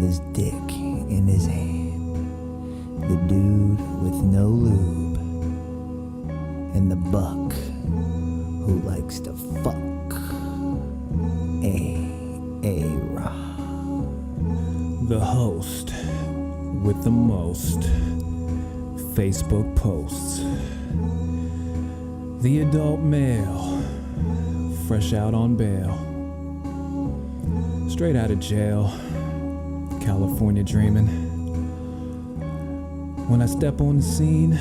with his dick in his hand. The dude with no lube. And the buck who likes to fuck. A-Rod. The host with the most Facebook posts. The adult male, fresh out on bail. Straight out of jail, California dreaming. When I step on the scene,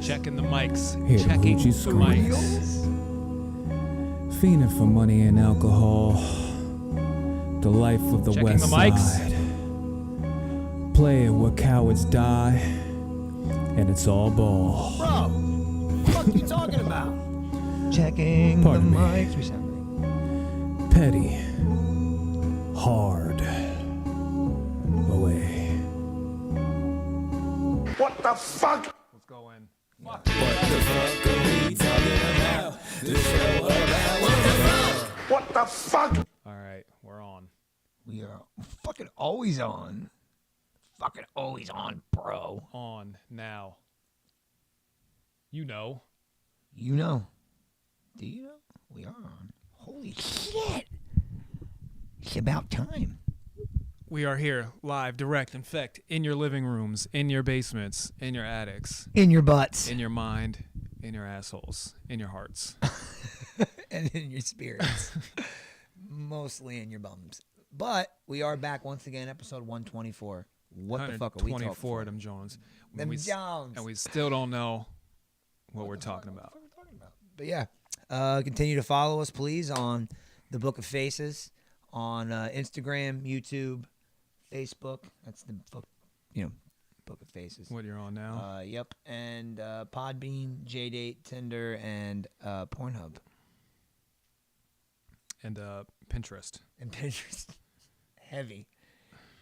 checking the mics. hear the Checking hoochie the screams. mics. Fiending for money and alcohol. The life of the Checking West the mics. Side. Play it where cowards die, and it's all ball. Bro, what the fuck you talking about? Checking Pardon the me. mics. We sound like Petty, hard, away. What the fuck? Let's go in. What the fuck? All right, we're on. we are fucking always on. Fucking always on, bro. On now. You know. You know. Do you know? We are on. Holy shit. It's about time. We are here, live, direct, in fact, in your living rooms, in your basements, in your attics, In your butts. in your mind, in your assholes, in your hearts. And in your spirits. Mostly in your bums. But we are back once again, episode 124. What the fuck are we talking 124 about? of them Jones. Them we, Jones. And we still don't know what we're talking about. But yeah, continue to follow us, please, on the Book of Faces, on Instagram, YouTube, Facebook. That's the book, Book of Faces. What you're on now? Yep, and Podbean, JDate, Tinder, and Pornhub, And Pinterest. and Pinterest. Heavy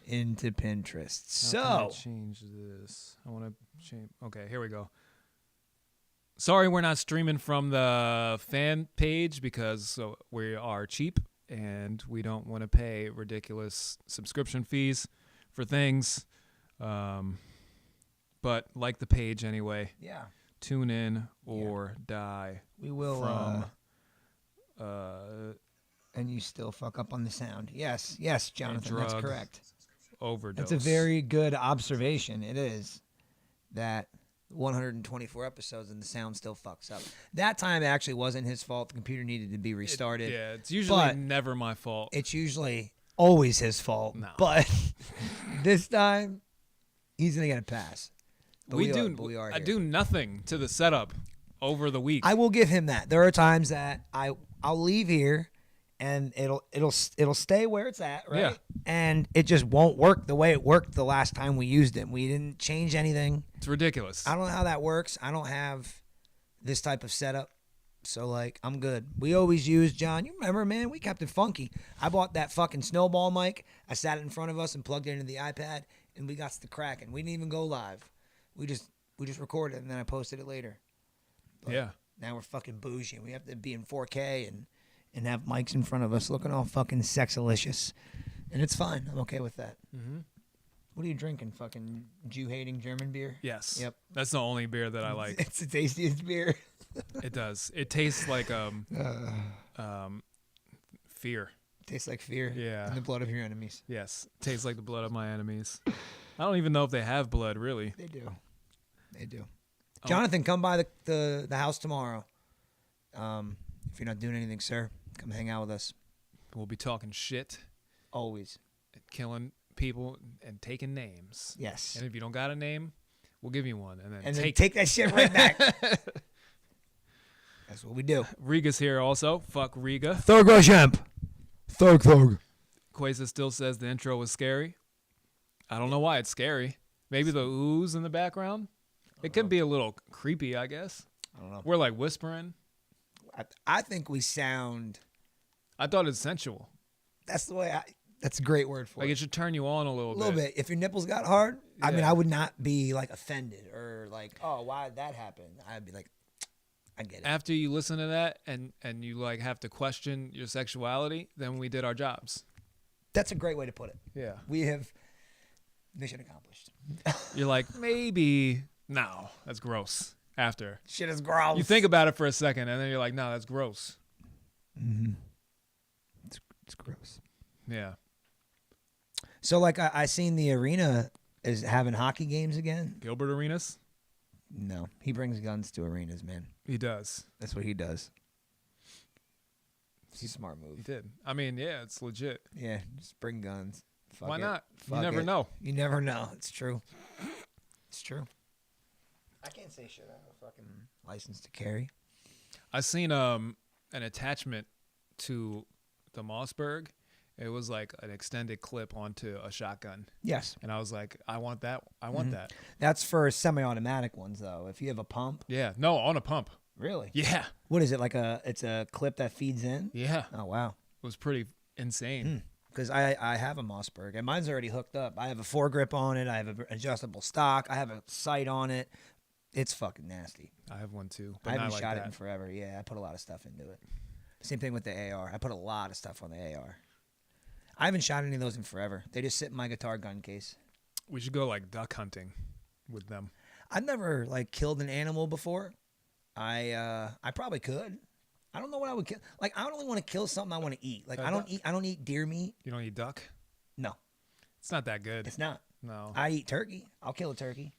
into Pinterest. How can I So change this. I want to change. Okay, here we go. Sorry, we're not streaming from the fan page because we are cheap and we don't want to pay ridiculous subscription fees for things. But like the page anyway. yeah, Tune in or die we will. from And you still fuck up on the sound. Yes, Jonathan, that's drug correct. overdose. That's a very good observation. It is that 124 episodes and the sound still fucks up. That time it actually wasn't his fault. The computer needed to be restarted. Yeah, it's usually But never my fault. It's usually always his fault. No. But this time, he's going to get a pass. But we are I here. do nothing to the setup over the week. I will give him that. There are times that I'll leave here and it'll stay where it's at, right? Yeah. And it just won't work the way it worked the last time we used it. We didn't change anything. It's ridiculous. I don't know how that works. I don't have this type of setup. So, I'm good. We always use, John, you remember, man, we kept it funky. I bought that fucking snowball mic. I sat it in front of us and plugged it into the iPad, and we got to cracking. We didn't even go live. We just recorded it, and then I posted it later. But Yeah. now we're fucking bougie. We have to be in 4K and have mics in front of us looking all fucking sexalicious. And it's fine. I'm okay with that. Mm-hmm. What are you drinking? Fucking Jew-hating German beer? Yes. Yep. That's the only beer that I like. It's the tastiest beer. It does. It tastes like fear. Tastes like fear. Yeah. In the blood of your enemies. Yes. Tastes like the blood of my enemies. I don't even know if they have blood, really. They do. They do. Jonathan, come by the house tomorrow. If you're not doing anything, sir, come hang out with us. We'll be talking shit, Always. killing people, and taking names. Yes. And if you don't got a name, we'll give you one. And then And then take take that shit right back. That's what we do. Riga's here also. Fuck Riga. Thug Champ. Thug. Quasa still says the intro was scary. I don't know why it's scary. Maybe the ooze in the background. It could be a little creepy, I guess. I don't know. We're like whispering. I think we sound. I thought it's sensual. That's the way that's a great word for Like it. it should turn you on a little A little bit. If your nipples got hard, I mean, Yeah. I would not be like offended or like, oh, why did that happen? I'd be like, I get it. After you listen to that and you like have to question your sexuality, then we did our jobs. That's a great way to put it. Yeah. We have Mission accomplished. You're like, maybe, no, that's gross. After. Shit is gross. You think about it for a second, and then you're like, no, that's gross. Mm-hmm. It's gross. Yeah. So, like, I seen the arena is having hockey games again. Gilbert Arenas? No, he brings guns to arenas, man. He does. That's what he does. It's a smart He move. did. I mean, yeah, it's legit. Yeah, just bring guns. Fuck Why it. not? You Fuck never it. know. You never know. It's true. It's true. I can't say shit. I have a fucking license to carry. I seen an attachment to the Mossberg. It was like an extended clip onto a shotgun. Yes. And I was like, I want that. I want that. That's for semi-automatic ones, though. If you have a pump. Yeah. No, on a pump. Really? Yeah. What is it, like it's a clip that feeds in? Yeah. Oh, wow. It was pretty insane. Because I have a Mossberg, and mine's already hooked up. I have a foregrip on it. I have an adjustable stock. I have a sight on it. It's fucking nasty. I have one too. But I haven't not like shot that. it in forever. Yeah, I put a lot of stuff into it. Same thing with the AR. I put a lot of stuff on the AR. I haven't shot any of those in forever. They just sit in my guitar gun case. We should go like duck hunting with them. I've never like killed an animal before. I probably could. I don't know what I would kill. Like, I don't really want to kill something I want to eat. Like, I don't eat deer meat. You don't eat duck? No, It's not that good. it's not. No. I eat turkey. I'll kill a turkey.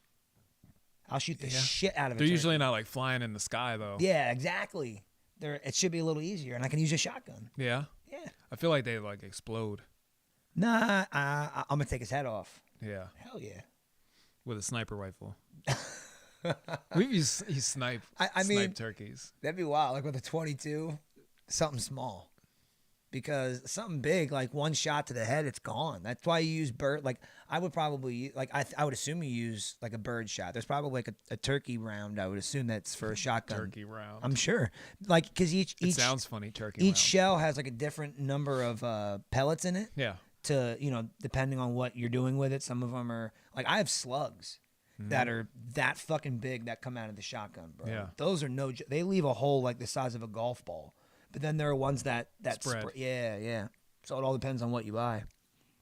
I'll shoot the shit out of it. They're usually not like flying in the sky though. Yeah, exactly. It should be a little easier, and I can use a shotgun. Yeah. Yeah. I feel like they like explode. Nah, I'm gonna take his head off. Yeah. Hell yeah. With a sniper rifle. We've used snipe mean- turkeys. That'd be wild. Like with a 22, something small. Because something big, like one shot to the head, it's gone. That's why you use bird. Like I would probably like I would assume you use like a bird shot. There's probably like a turkey round. I would assume that's for a shotgun. Turkey round. I'm sure. Like because each it sounds funny. Turkey. each round. shell has like a different number of pellets in it. Yeah. To depending on what you're doing with it. Some of them are like I have slugs that are that fucking big that come out of the shotgun, bro. Yeah. Those are they leave a hole like the size of a golf ball. But then there are ones that Spread. Yeah. So it all depends on what you buy.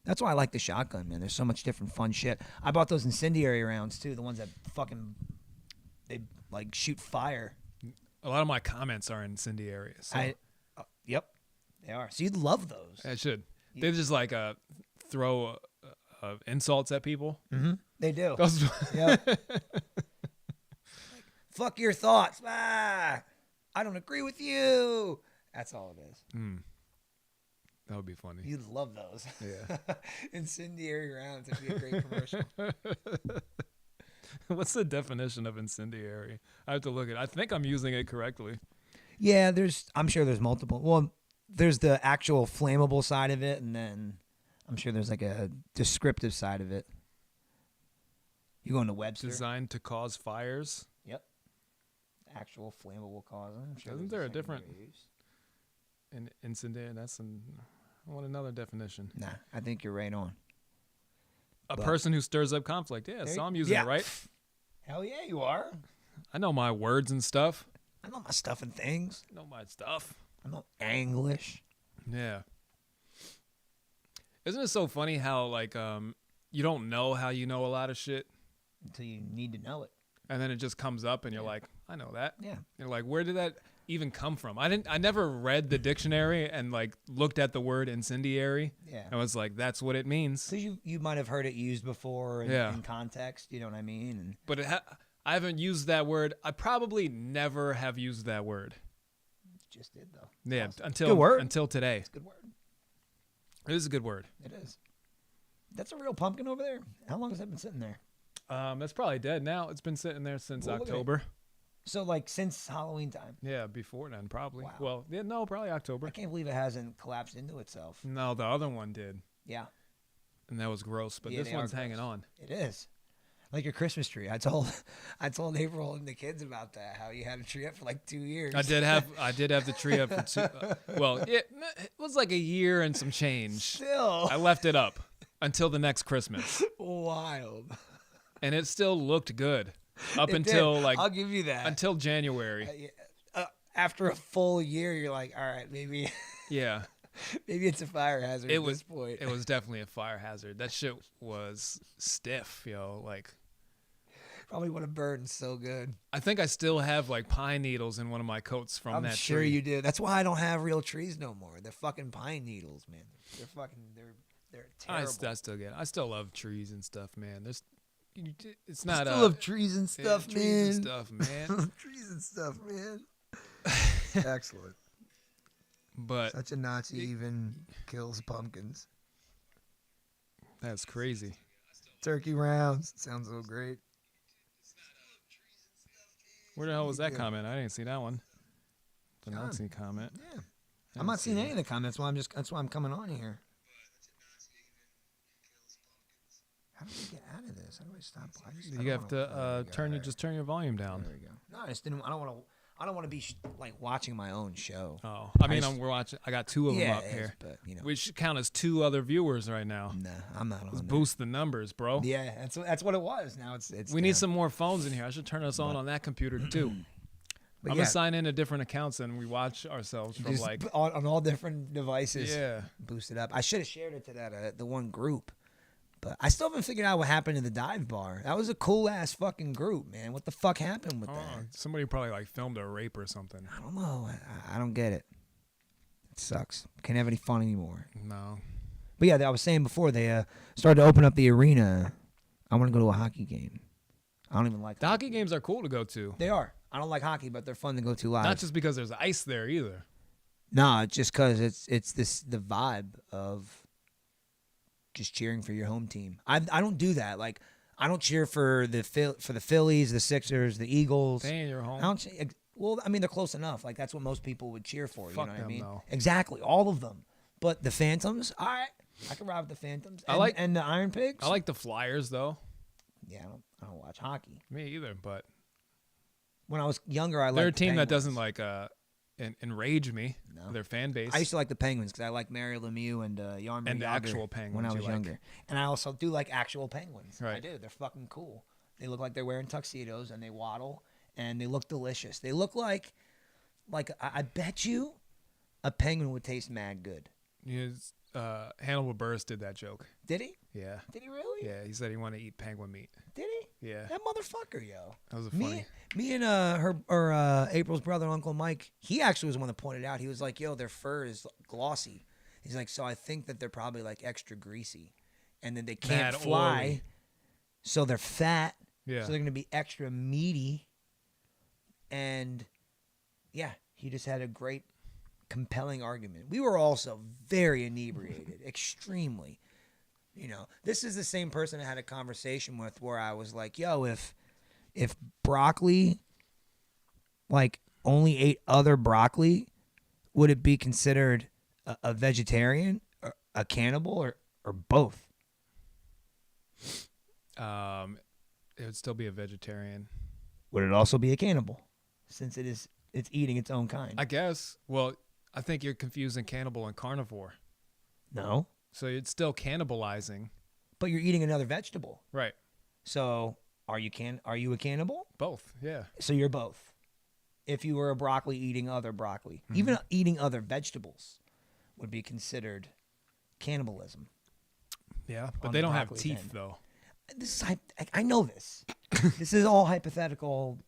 That's why I like the shotgun, man. There's so much different fun shit. I bought those incendiary rounds too, the ones that fucking they like shoot fire. A lot of my comments are incendiary. So Yep, they are. So you'd love those. I should. They just like throw insults at people. They do. Those- Yep. Fuck your thoughts. I don't agree with you. That's all it is. That would be funny. You'd love those. Yeah. Incendiary rounds would be a great commercial. What's the definition of incendiary? I have to look at it. I think I'm using it correctly. Yeah, I'm sure there's multiple. Well, there's the actual flammable side of it, and then I'm sure there's like a descriptive side of it. You go into Webster. Designed to cause fires. Yep. Actual flammable cause. I'm sure Isn't there's there a different secondary use. Incendiary? I want another definition. Nah, I think you're right on. A But- person who stirs up conflict. Yeah, so I'm using it right. Hell yeah, you are. I know my words and stuff. I know my stuff and things. I know my stuff. I know English. Yeah. Isn't it so funny how like you don't know how you know a lot of shit, Until you need to know it. and then it just comes up, and you're like, I know that. Yeah. You're like, where did that even come from? I never read the dictionary and like looked at the word incendiary. Yeah. I was like, that's what it means. Because you might have heard it used before in context. You know what I mean? And But I haven't used that word. I probably never have used that word. just did though. Yeah, Awesome. Good word. until today. It's a good word. It is a good word. It is. That's a real pumpkin over there. How long has that been sitting there? That's probably dead now. It's been sitting there since Well, look at it. October. So like since Halloween time. Yeah, before then probably. Wow. Well, yeah, no, probably October. I can't believe it hasn't collapsed into itself. No, the other one did, Yeah, and that was gross. But Yeah, this they are one's hanging gross. on. it is. Like your Christmas tree. I told April and the kids about that. How you had a tree up for like 2 years. I did have the tree up for two. Well, it was like a year and some change. Still I left it up until the next Christmas, wild. and it still looked good up It until did. like I'll give you that. until January. After a full year, you're like, all right, maybe. Yeah, Maybe it's a fire hazard It at was this point. It was definitely a fire hazard. That shit was stiff, yo. Like, Probably would have burned so good. I think I still have like pine needles in one of my coats from I'm that sure tree. you do. That's why I don't have real trees no more. They're fucking pine needles, man. They're terrible. I still get it. I still love trees and stuff, man. It's not Still love trees and stuff, man. trees and stuff, man. Trees and stuff, man. Excellent. But Such a Nazi even kills pumpkins. that's crazy. Turkey rounds. Sounds so great. Where the hell was that Good. comment? I didn't see that one. The John. Nazi comment. Yeah. I'm not seeing any of the comments. That's why I'm coming on here. How do we get out of this? How do I stop? You have to turn your volume down. There we go. No, I just didn't. I don't want to be like watching my own show. Oh, I mean, just- we're watching. I got two of them Yeah, up it is, here. but you know, We should count as 2 other viewers right now. nah, I'm not on. Let's there. boost the numbers, bro. Yeah, that's what it was. Now it's. We need down. some more phones in here. I should turn us on that computer too. But I'm yeah, gonna sign in to different accounts and we watch ourselves from just like. on all different devices. Yeah. Boost it up. I should have shared it to that the one group, but I still haven't figured out what happened to the dive bar. That was a cool ass fucking group, man. What the fuck happened with Oh, that? somebody probably like filmed a rape or something. I don't know. I don't get it. It sucks. Can't have any fun anymore. No. But yeah, I was saying before they started to open up the arena. I want to go to a hockey game. I don't even like The hockey games are cool to go to. They are. I don't like hockey, but they're fun to go to live. Not just because there's ice there either. No, it's just because it's the vibe of just cheering for your home team. I don't do that. Like I don't cheer for the Phillies, the Sixers, the Eagles. Stay in your home. I don't. Well, I mean they're close enough. Like that's what most people would cheer for. Fuck you know what them, I mean? though. Exactly, all of them. But the Phantoms, all right, I can ride with the Phantoms. I And, like- and the Iron Pigs. I like the Flyers though. Yeah, I don't watch hockey. Me either, but When I was younger, I liked they're a the team that Penguins. doesn't like enrage me. No. Their fan base. I used to like the Penguins because I like Mario Lemieux and Jaromir And the Jagr actual Penguins when I you was like. younger. And I also do like actual Penguins. I Right. do. They're fucking cool. They look like they're wearing tuxedos and they waddle and they look delicious. They look like I bet you a penguin would taste mad good. Hannibal Buress did that joke. Did he? Yeah. Did he really? Yeah, he said he wanted to eat penguin meat. Did he? Yeah. That motherfucker, yo. That was funny. Me and April's brother, Uncle Mike, he actually was the one that pointed out. He was like, yo, their fur is glossy. He's like, so I think that they're probably like extra greasy. And then they can't Mad fly. oily. So they're fat. Yeah. So they're going to be extra meaty. And yeah, he just had a great, compelling argument. We were also very inebriated, extremely. You know, this is the same person I had a conversation with where I was like, yo, if broccoli, like, only ate other broccoli, would it be considered a vegetarian, or a cannibal, or both? It would still be a vegetarian. Would it also be a cannibal, since it's eating its own kind? I guess. Well, I think you're confusing cannibal and carnivore. No, So it's still cannibalizing. but you're eating another vegetable. Right. So are you a cannibal? Both. Yeah. So you're both. If you were a broccoli eating other broccoli, even eating other vegetables would be considered cannibalism. Yeah. On But the they don't have broccoli's teeth end. though. This is I know this. This is all hypothetical,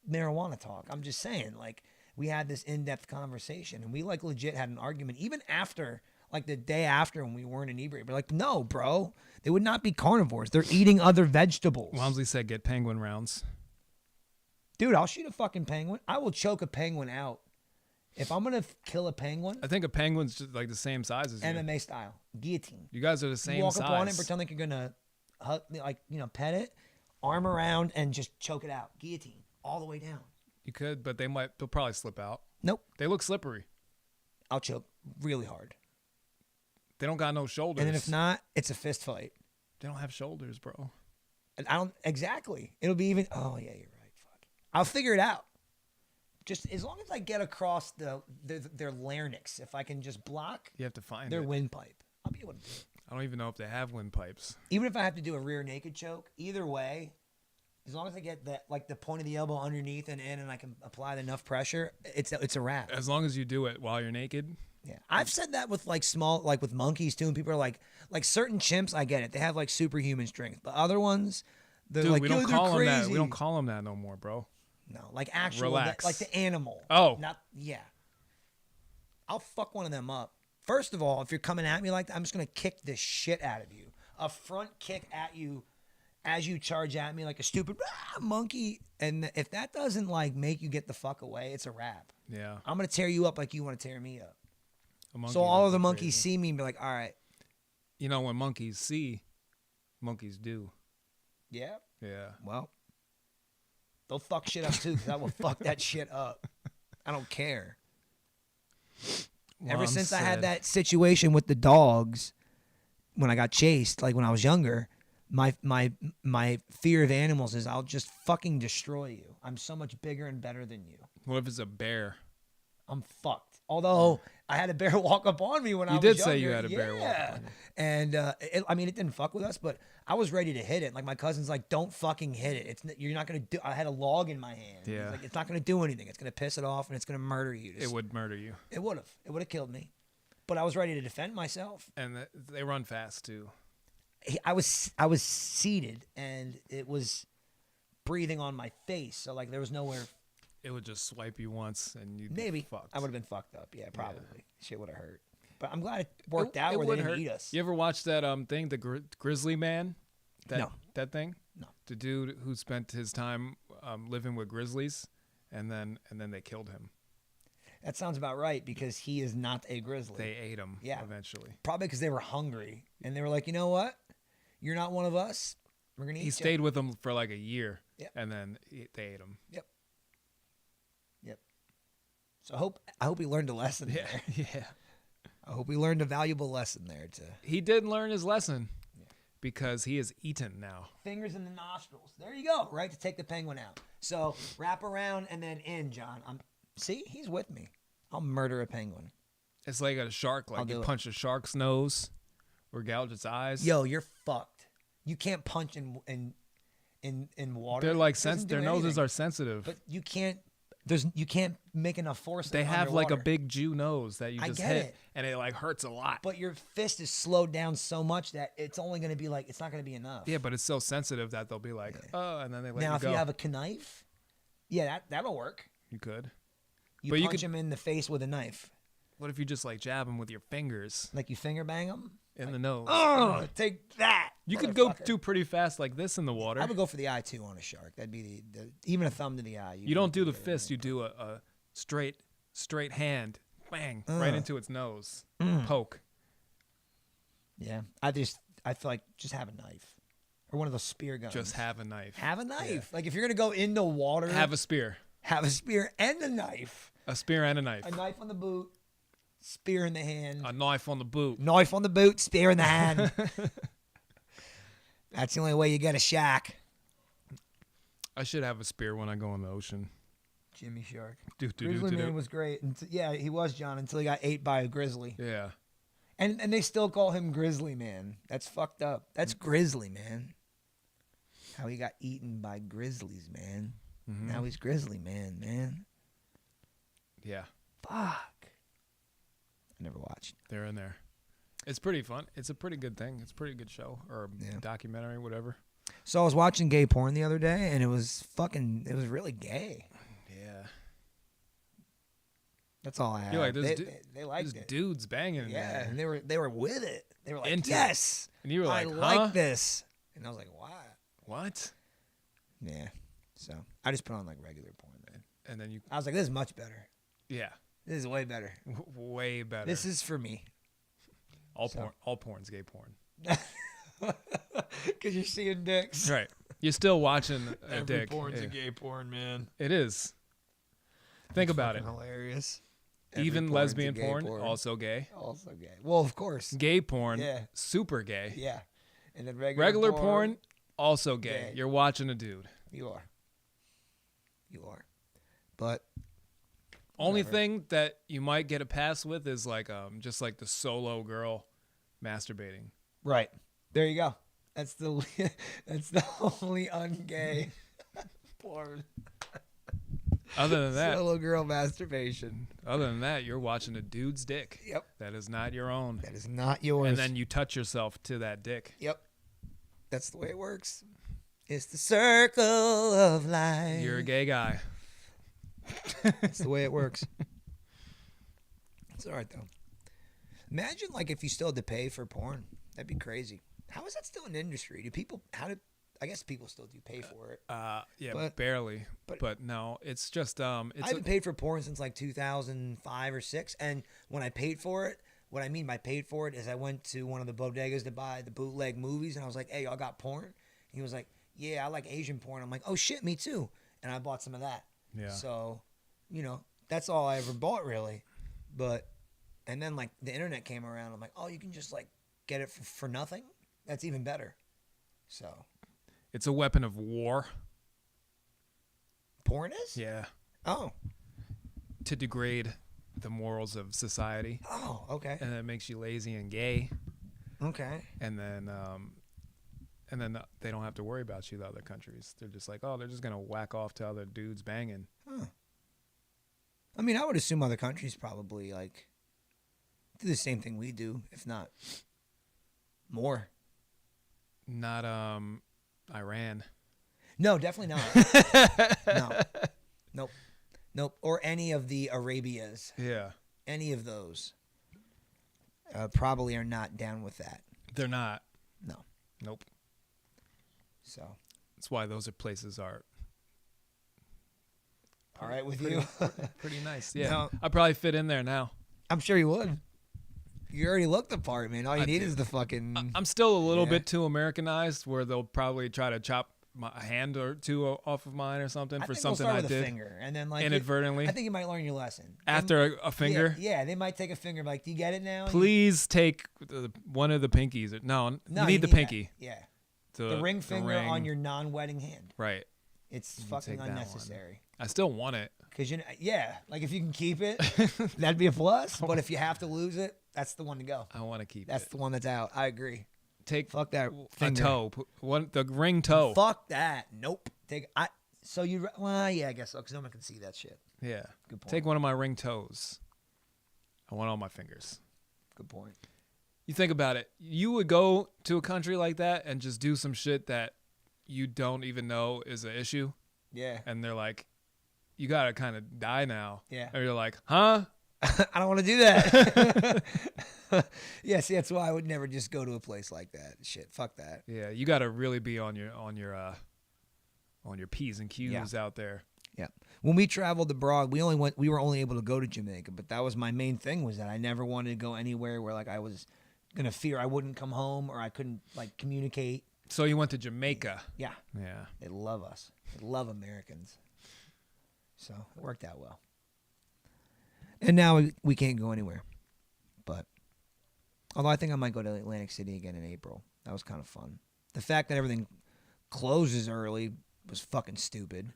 marijuana talk. I'm just saying, like, we had this in-depth conversation and we like legit had an argument even after, like the day after when we weren't inebriated. We're like, no, bro, they would not be carnivores. They're eating other vegetables. Walmsley said get penguin rounds. Dude, I'll shoot a fucking penguin. I will choke a penguin out. If I'm going to kill a penguin, I think a penguin's just like the same size as you. MMA style, guillotine. You guys are the You same walk size. up on it, pretend like you're going to pet it, arm around, and just choke it out. Guillotine all the way down. You could, but they'll probably slip out. Nope. They look slippery. I'll choke really hard. They don't got no shoulders. And then if not, it's a fist fight. they don't have shoulders, bro. And I don't exactly. It'll be even. Oh yeah, you're right. Fuck. I'll figure it out. Just as long as I get across their larynx, if I can just block You have to find their it. windpipe, I'll be able to do it. I don't even know if they have windpipes. Even if I have to do a rear naked choke, either way, as long as I get the point of the elbow underneath and in, and I can apply enough pressure, it's a wrap. As long as you do it while you're naked, Yeah, I've said that with like small, like with monkeys too, and people are like certain chimps. I get it; they have like superhuman strength, but other ones, they're Dude, like, we yo, don't they're call them crazy. that. We don't call them that no more, bro. No, like actual, Relax. like the animal. Oh. Not, yeah. I'll fuck one of them up. First of all, if you're coming at me like that, I'm just going to kick the shit out of you. A front kick at you as you charge at me like a stupid monkey. And if that doesn't like make you get the fuck away, it's a wrap. Yeah. I'm going to tear you up like you want to tear me up. A monkey So all would of the go monkeys crazy. see me and be like, all right. You know, when monkeys see, monkeys do. Yeah. Yeah. Well, they'll fuck shit up too because I will fuck that shit up. I don't care. Ever Well, since I I'm had sad. that situation with the dogs when I got chased, like when I was younger, my fear of animals is I'll just fucking destroy you. I'm so much bigger and better than you. What if it's a bear? I'm fucked. Although I had a bear walk up on me when I You was did younger. say you had a bear walk up Yeah. on you. And it didn't fuck with us, but I was ready to hit it. Like my cousin's like, "Don't fucking hit it. You're not gonna do." I had a log in my hand. He's Yeah. like, it's not gonna do anything. It's gonna piss it off and it's gonna murder you. It would murder you. It would have. It would have killed me. But I was ready to defend myself. And they run fast, too. I was seated and it was breathing on my face, so like there was nowhere. It would just swipe you once and you'd Maybe be fucked. I would have been fucked up. Yeah, probably. Shit would have hurt. But I'm glad it worked out It where they would didn't hurt. eat us. You ever watch that thing, the Grizzly Man? No. That thing? No. The dude who spent his time living with grizzlies, and then they killed him. That sounds about right because he is not a grizzly. They ate him. Yeah. Eventually. Probably because they were hungry and they were like, you know what? You're not one of us. We're gonna eat He you. stayed with them for like a year. Yep. And then they ate him. Yep. So I hope he learned a lesson Yeah. there. Yeah. I hope he learned a valuable lesson there to He did learn his lesson because he is eaten now. fingers in the nostrils. There you go, right? To take the penguin out. So wrap around and then in, John. See, he's with me. I'll murder a penguin. It's like a shark. I'll Like do you it. punch a shark's nose or gouge its eyes. Yo, you're fucked. You can't punch in water. They're like It doesn't do their noses anything. are sensitive. But you can't. You can't make enough force. They have like a underwater. big Jew nose that you I just get hit, it. and it like hurts a lot. But your fist is slowed down so much that it's only going to be like it's not going to be enough. Yeah, but it's so sensitive that they'll be like, oh, and then they let Now, you if go. you have a knife, yeah, that'll work. You could. You But you punch could- him in the face with a knife, What if you just like jab them with your fingers like you finger bang him. in the nose? Oh, take that! You could go motherfucker. do pretty fast like this in the water. I would go for the eye too on a shark. That'd be the even a thumb to the eye. You don't do the fist. You do a straight hand, bang, right into its nose, poke. Yeah, I feel like just have a knife or one of those spear guns. Just have a knife. have a knife. Like if you're gonna go into water, Have a spear. have a spear and a knife. A spear and a knife. A knife on the boot, spear in the hand. A knife on the boot. Knife on the boot, spear in the hand. That's the only way you get a shack. I should have a spear when I go in the ocean. Jimmy Shark. Do. Grizzly Man was great. Yeah, he was, John, until he got ate by a grizzly. Yeah. And they still call him Grizzly Man. That's fucked up. That's Grizzly Man. How he got eaten by grizzlies, man. Mm-hmm. Now he's Grizzly Man. Yeah. Fuck. I never watched. They're in there. It's pretty fun. It's a pretty good thing. It's a pretty good show or Yeah. documentary, whatever. So I was watching gay porn the other day, and it was really gay. Yeah. That's all I had. You're like, they there's liked it. dudes banging in Yeah, there. and they were with it. They were like, Into it. yes, And you were like, I huh? like this. And I was like, why? What? Yeah. So I just put on like regular porn. Then. And then you, I was like, this is much better. yeah, This is way better. way better. This is for me. all so. porn. All porn's gay porn. Because you're seeing dicks. Right. You're still watching a Every dick. porn's Yeah. a gay porn, man. It is. Think about it. Fucking hilarious. Even Every porn's a lesbian gay porn, also gay. Also gay. Well, of course. Gay porn, Yeah. super gay. Yeah. And then regular, Regular porn, also gay. Gay. You're watching a dude. You are. You are. But Only Whatever. thing that you might get a pass with is like just like the solo girl masturbating. right. There you go. That's the only ungay porn. Other than that, Solo girl masturbation. other than that, you're watching a dude's dick. Yep. That is not your own. That is not yours. And then you touch yourself to that dick. Yep. That's the way it works. It's the circle of life. You're a gay guy. That's the way it works. It's all right, though. Imagine, like, if you still had to pay for porn. That'd be crazy. How is that still an industry? I guess people still do pay for it. Yeah, But- barely. but- But no, it's just I haven't paid for porn since, like, 2005 or 6. And when I paid for it, what I mean by paid for it is I went to one of the bodegas to buy the bootleg movies. And I was like, hey, y'all got porn? And he was like, yeah, I like Asian porn. I'm like, oh, shit, me too. And I bought some of that. Yeah. So, that's all I ever bought, really. But, and then, like, the internet came around. I'm like, oh, you can just, like, get it for nothing? That's even better. So, it's a weapon of war. porn is? Yeah. Oh. To degrade the morals of society. Oh, okay. And it makes you lazy and gay. Okay. And then they don't have to worry about you, the other countries. They're just like, oh, they're just going to whack off to other dudes banging. Huh. I mean, I would assume other countries probably, like, do the same thing we do, if not more. Not Iran. No, definitely not. No. Nope. Or any of the Arabias. Yeah. Any of those probably are not down with that. They're not. No. Nope. So, That's why those are places are all right with you? pretty nice. Yeah. No. I'd probably fit in there now. I'm sure you would. You already looked the part, man. All you I need do. is the fucking... I'm still a little Yeah. bit too Americanized where they'll probably try to chop a hand or two off of mine or something I for think they'll something start I with a did finger, and then, like, inadvertently. I think you might learn your lesson. After a finger. Yeah, they might take a finger, like, do you get it now? Please take one of the pinkies. No, No, you need the that. pinky. Yeah. The The ring finger ring. on your non-wedding hand. Right. It's You fucking take that one. unnecessary. I still want it. Because, like, if you can keep it, that'd be a plus. But if you have to lose it, that's the one to go. I want to keep That's it. the one that's out. I agree. Take Fuck that a finger. toe. The ring toe. Fuck that. Nope. So yeah, I guess so, because no one can see that shit. Yeah. Good point. Take one of my ring toes. I want all my fingers. Good point. You think about it. You would go to a country like that and just do some shit that you don't even know is an issue. Yeah. And they're like, you got to kind of die now. Yeah. And you're like, huh? I don't want to do that. Yeah, see, that's why I would never just go to a place like that. Shit, fuck that. Yeah. You got to really be on your P's and Q's out there. Yeah. When we traveled abroad, we were only able to go to Jamaica, but that was my main thing, was that I never wanted to go anywhere where, like, I was gonna fear I wouldn't come home or I couldn't, like, communicate. So you went to Jamaica. Yeah. Yeah. They love us. They love Americans. So it worked out well. And now we can't go anywhere. But although I think I might go to Atlantic City again in April. That was kind of fun. The fact that everything closes early was fucking stupid.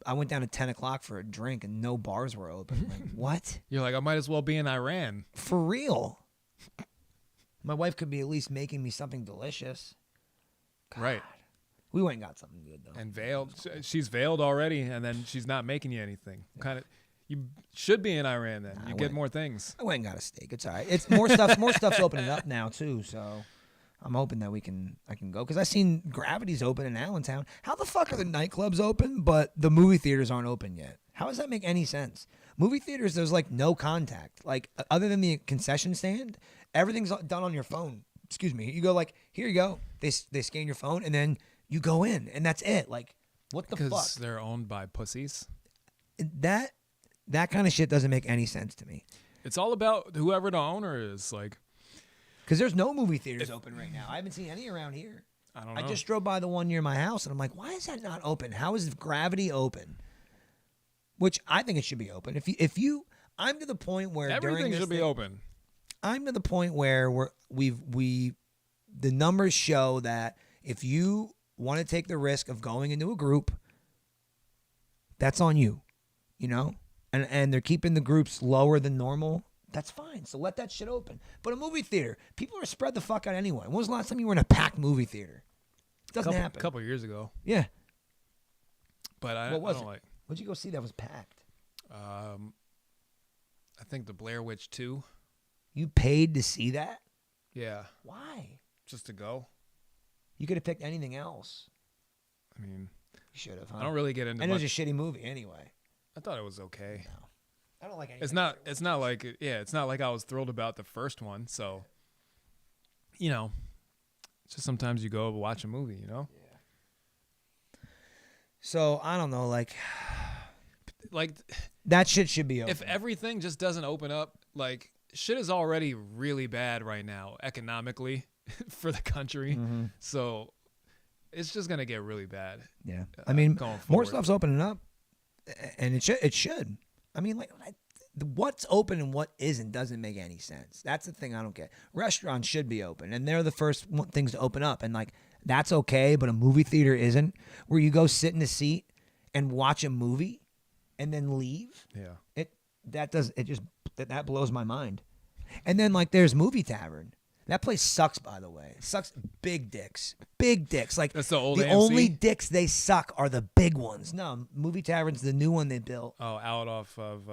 I went down at 10 o'clock for a drink and no bars were open. Like, what? You're like, I might as well be in Iran. For real? My wife could be at least making me something delicious. God. Right. We went and got something good, though. And veiled. She's veiled already, and then she's not making you anything. Kind of. You should be in Iran then. You get more things. I went and got a steak. It's all right. It's more stuff. More stuff's opening up now too. So I'm hoping that I can go, because I seen Gravity's open in Allentown. How the fuck are the nightclubs open, but the movie theaters aren't open yet? How does that make any sense? Movie theaters, there's like no contact. Like, other than the concession stand, everything's done on your phone. Excuse me. You go, like, here you go. They scan your phone and then you go in and that's it. Like, what the fuck? Because they're owned by pussies. That kind of shit doesn't make any sense to me. It's all about whoever the owner is. Like, Because there's no movie theaters open right now. I haven't seen any around here. I don't know. I just drove by the one near my house, and I'm like, why is that not open? How is Gravity open? Which I think it should be open. I'm to the point where Everything during this should be thing, open. I'm to the point where the numbers show that if you want to take the risk of going into a group, that's on you, and they're keeping the groups lower than normal. That's fine. So let that shit open. But a movie theater, people are spread the fuck out anyway. When was the last time you were in a packed movie theater? It doesn't happen. A couple years ago. Yeah. But I What was don't it? like. What'd you go see that was packed? I think the Blair Witch 2. You paid to see that? Yeah, Why? just to go. You could have picked anything else. I mean, You should have, huh? I don't really get into And it much. was a shitty movie anyway. I thought it was okay. No. I don't like anything. It's not like it's not like I was thrilled about the first one. So, it's just sometimes you go watch a movie, So, I don't know, like Like that shit should be open. if everything just doesn't open up, like shit is already really bad right now economically for the country. Mm-hmm. So it's just gonna get really bad. Yeah. I mean, going more forward. stuff's opening up, and it should. I mean, like, what's open and what isn't doesn't make any sense. That's the thing I don't get. Restaurants should be open, and they're the first things to open up, and like that's okay. But a movie theater isn't, where you go sit in a seat and watch a movie, and then leave. Yeah. That blows my mind. And then like there's Movie Tavern. That place sucks, by the way. It sucks big dicks. Big dicks. Like That's the old the AMC? only dicks they suck are the big ones. No, Movie Tavern's the new one they built. Oh, out off of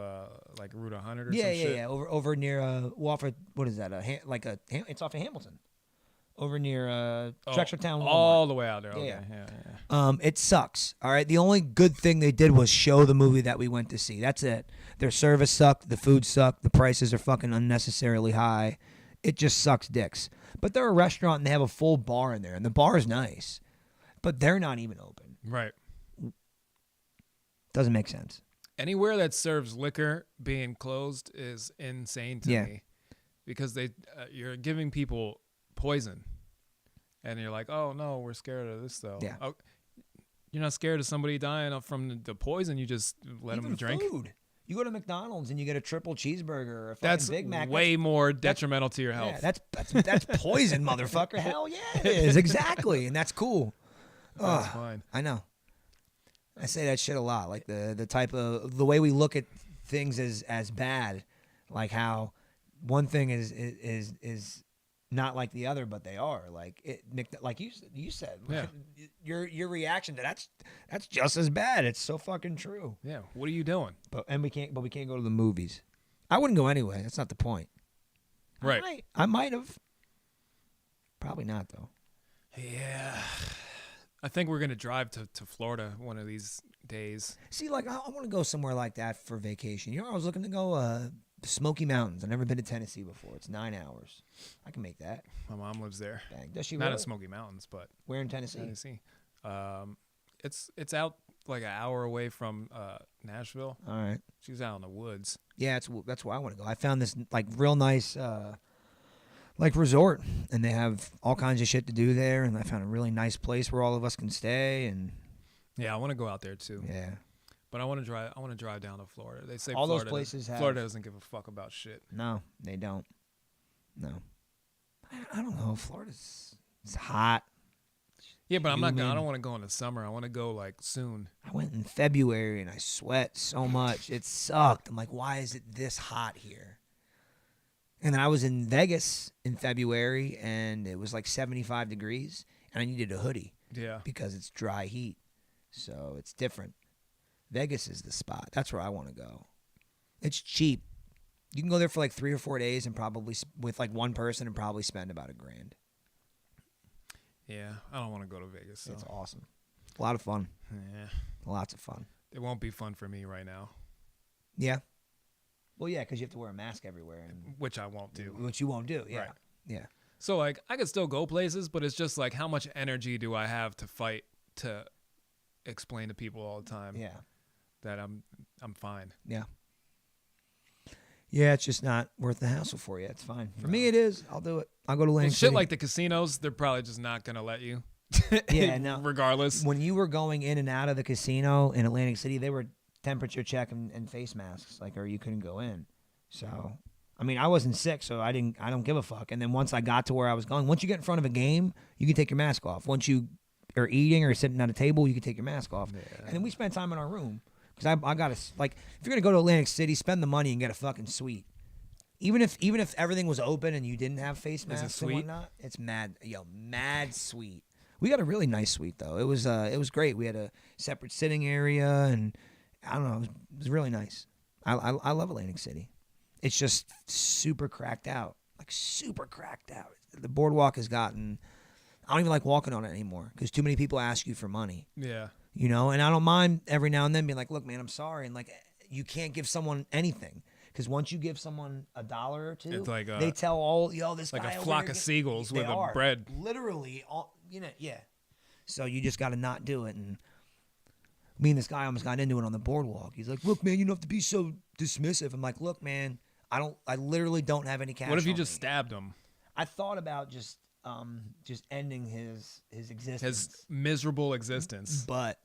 like Route 100 or Yeah, some yeah, shit. yeah. Over near off of, what is that? It's off of Hamilton. Over near Drexel Town Walmart. All the way out there. Okay. Yeah. Yeah. It sucks. All right. The only good thing they did was show the movie that we went to see. That's it. Their service sucked. The food sucked. The prices are fucking unnecessarily high. It just sucks dicks. But they're a restaurant and they have a full bar in there, and the bar is nice, but they're not even open. Right. Doesn't make sense. Anywhere that serves liquor being closed is insane to Yeah. me, because you're giving people poison, and you're like, oh no, we're scared of this though. Yeah. Oh, you're not scared of somebody dying from the poison. You just let them Even drink. food. You go to McDonald's and you get a triple cheeseburger or a fucking That's Big Mac. way more detrimental to your health. Yeah, that's poison, motherfucker. Hell yeah, it is. Exactly, and that's cool. That's Ugh, fine. I know. I say that shit a lot. Like the type of the way we look at things as bad, like how one thing is not like the other, but they are. Like like you said. Yeah. Your reaction to that's just as bad. It's so fucking true. Yeah. What are you doing? But we can't go to the movies. I wouldn't go anyway. That's not the point. Right. I might have. Probably not though. Yeah. I think we're gonna drive to Florida one of these days. See, like I want to go somewhere like that for vacation. I was looking to go Smoky Mountains. I've never been to Tennessee before. It's 9 hours. I can make that. My mom lives there. Dang. Does she Not really? in Smoky Mountains, but Where in Tennessee? Tennessee. It's out like an hour away from Nashville. All right. She's out in the woods. Yeah, that's where I want to go. I found this like real nice like resort, and they have all kinds of shit to do there. And I found a really nice place where all of us can stay. And Yeah, I want to go out there too. yeah, But I want to drive down to Florida. They say All those Florida places have- Florida doesn't give a fuck about shit. no, they don't. No, I don't know. It's hot. Yeah, but I'm not. I Humid. don't want to go in the summer. I want to go like soon. I went in February and I sweat so much. It sucked. I'm like, why is it this hot here? And then I was in Vegas in February and it was like 75 degrees and I needed a hoodie Yeah. because it's dry heat. So it's different. Vegas is the spot. That's where I want to go. It's cheap. You can go there for like 3 or 4 days and probably with like one person and probably spend about $1,000. Yeah. I don't want to go to Vegas. So. It's awesome. A lot of fun. Yeah. Lots of fun. It won't be fun for me right now, Yeah. Well, yeah, because you have to wear a mask everywhere, and which I won't do. which you won't do. Yeah. Right. Yeah. So like I could still go places, but it's just like how much energy do I have to fight to explain to people all the time Yeah. that I'm fine. Yeah. Yeah, it's just not worth the hassle for you. It's fine. For me, it is. I'll do it. I'll go to Well, Atlantic shit City. like the casinos, they're probably just not gonna let you. Yeah, no. Regardless. When you were going in and out of the casino in Atlantic City, they were temperature check and face masks, like, or you couldn't go in. So, I mean, I wasn't sick, so I don't give a fuck. And then once I got to where I was going, once you get in front of a game, you can take your mask off. Once you are eating or sitting at a table, you can take your mask off. Yeah. And then we spent time in our room because I got to, like, if you're gonna go to Atlantic City, spend the money and get a fucking suite. Even if everything was open and you didn't have face masks and sweet? whatnot, it's mad sweet. We got a really nice suite though. It was great. We had a separate sitting area and I don't know. It was really nice. I love Atlantic City. It's just super cracked out. Like super cracked out. The boardwalk has gotten. I don't even like walking on it anymore because too many people ask you for money. Yeah. You know, and I don't mind every now and then being like, look, man, I'm sorry. And like, you can't give someone anything because once you give someone $1 or two, It's like they tell all, this like guy a over flock here of get-" seagulls They with a are. bread. Literally, all, yeah. So you just got to not do it. And me and this guy almost got into it on the boardwalk. He's like, look, man, you don't have to be so dismissive. I'm like, look, man, I literally don't have any cash. What if you on just me. stabbed him? I thought about just ending his existence. His miserable existence. But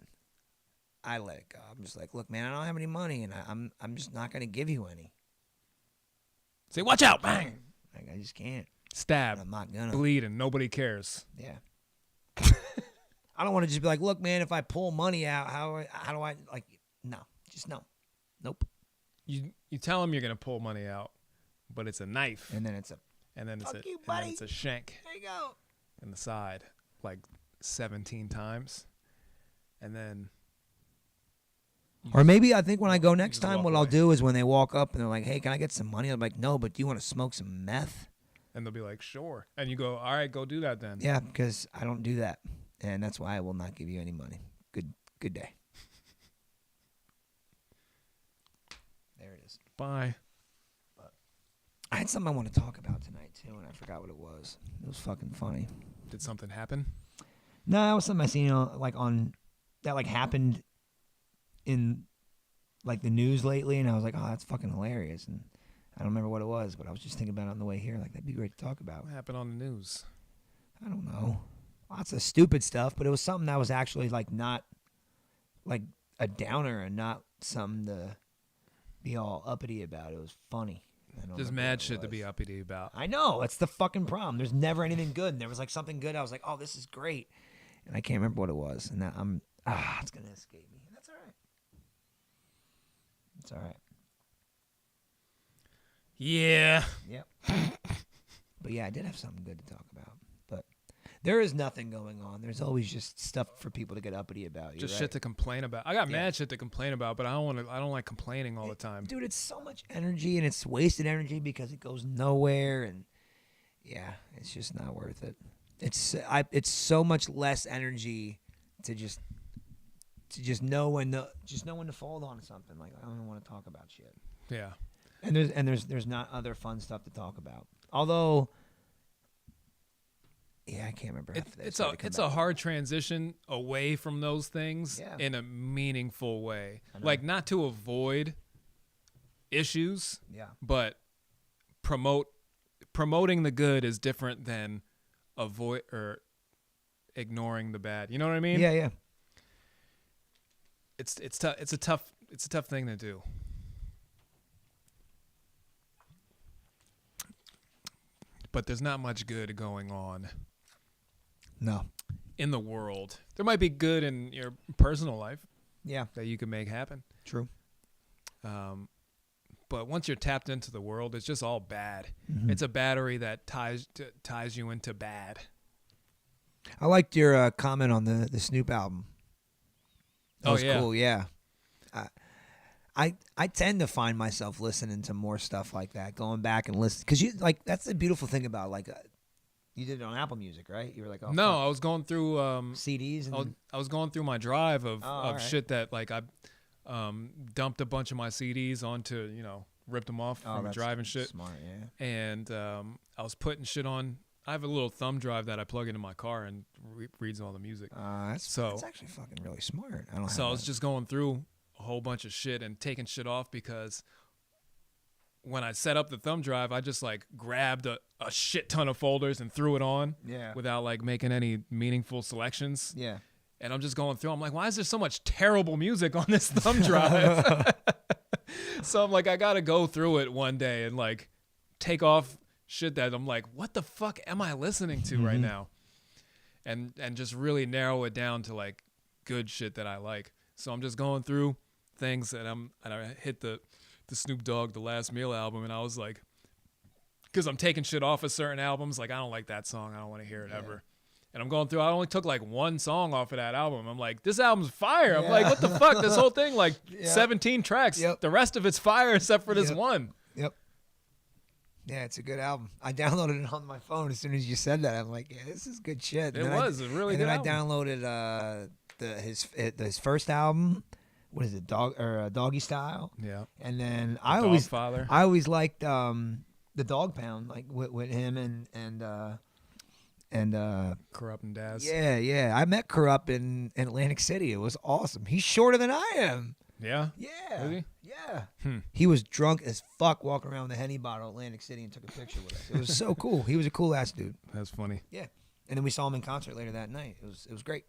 I let it go. I'm just like, look, man, I don't have any money, and I'm just not gonna give you any. Say, watch out! Bang! Like, I just can't. Stab. I'm not gonna. Bleeding. Nobody cares. Yeah. I don't want to just be like, look, man, if I pull money out, how do I like? No, just no, nope. You tell him you're gonna pull money out, but it's a knife, And then it's a and then it's fuck a you, and then buddy. it's a shank there you go. in the side, like 17 times, and then. Or maybe I think when I go next just time, walk what I'll away. do is when they walk up and they're like, hey, can I get some money? I'm like, no, but do you want to smoke some meth? And they'll be like, sure. And you go, all right, go do that then. Yeah, because I don't do that, and that's why I will not give you any money. Good day. There it is. Bye. I had something I want to talk about tonight too, and I forgot what it was. It was fucking funny. Did something happen? No, it was something I seen that happened in like the news lately, and I was like, oh, that's fucking hilarious. And I don't remember what it was, but I was just thinking about it on the way here. Like, that'd be great to talk about. What happened on the news? I don't know. Lots of stupid stuff, but it was something that was actually like not like a downer and not something to be all uppity about. It was funny. I don't There's remember mad what it shit to was. be uppity about. I know. It's the fucking problem. There's never anything good. And there was like something good. I was like, oh, this is great. And I can't remember what it was. And now it's going to escape me. That's all right. It's all right. Yeah. Yep. But yeah, I did have something good to talk about. But there is nothing going on. There's always just stuff for people to get uppity about. You're Just right. shit to complain about. I got Yeah. mad shit to complain about, but I don't like complaining all the time. Dude, it's so much energy and it's wasted energy because it goes nowhere. And yeah, it's just not worth it. It's so much less energy to just know when to fold on something. Like, I don't even want to talk about shit. Yeah. And there's not other fun stuff to talk about. Although, yeah, I can't remember. It's a hard transition away from those things Yeah. in a meaningful way. I know. Like, not to avoid issues, Yeah. but promoting the good is different than avoid or ignoring the bad. You know what I mean? Yeah, yeah. It's tough. It's a tough thing to do. But there's not much good going on No. in the world. There might be good in your personal life Yeah. that you can make happen. True. But once you're tapped into the world, it's just all bad. Mhm. It's a battery that ties you into bad. I liked your comment on the Snoop album. That Oh, was yeah. cool. Yeah. I tend to find myself listening to more stuff like that, going back and listen, because you like that's the beautiful thing about like you did it on Apple Music, right? You were like, oh, No, fuck. I was going through CDs and I was going through my drive of alright. shit that like I dumped a bunch of my CDs onto, ripped them off from that's drive and shit. Smart, yeah. And I was putting shit on. I have a little thumb drive that I plug into my car and reads all the music. That's actually fucking really smart. I don't. So I have was that. just going through a whole bunch of shit and taking shit off because when I set up the thumb drive, I just like grabbed a shit ton of folders and threw it on Yeah. without like making any meaningful selections. Yeah. And I'm just going through. I'm like, why is there so much terrible music on this thumb drive? So I'm like, I got to go through it one day and like take off shit that I'm like, what the fuck am I listening to right now? And just really narrow it down to like good shit that I like. So I'm just going through things and I hit the Snoop Dogg The Last Meal album, and I was like, because I'm taking shit off of certain albums, like I don't like that song, I don't want to hear it ever. And I'm going through. I only took like one song off of that album. I'm like, this album's fire. I'm like, what the fuck? This whole thing, like 17 tracks. Yep. The rest of it's fire except for this one. Yep. Yeah, it's a good album. I downloaded it on my phone as soon as you said that. I'm like, yeah, this is good shit. It was a really good album. And then I downloaded his first album. What is it, Doggy Style? Yeah. And then I always liked the Dog Pound, like with him and Corrupt and Daz. Yeah. I met Corrupt in Atlantic City. It was awesome. He's shorter than I am. Yeah. Yeah. Is he? Yeah. He was drunk as fuck walking around with a Henny bottle in Atlantic City and took a picture with us. It was so cool. He was a cool ass dude. That's funny. Yeah. And then we saw him in concert later that night. It was great.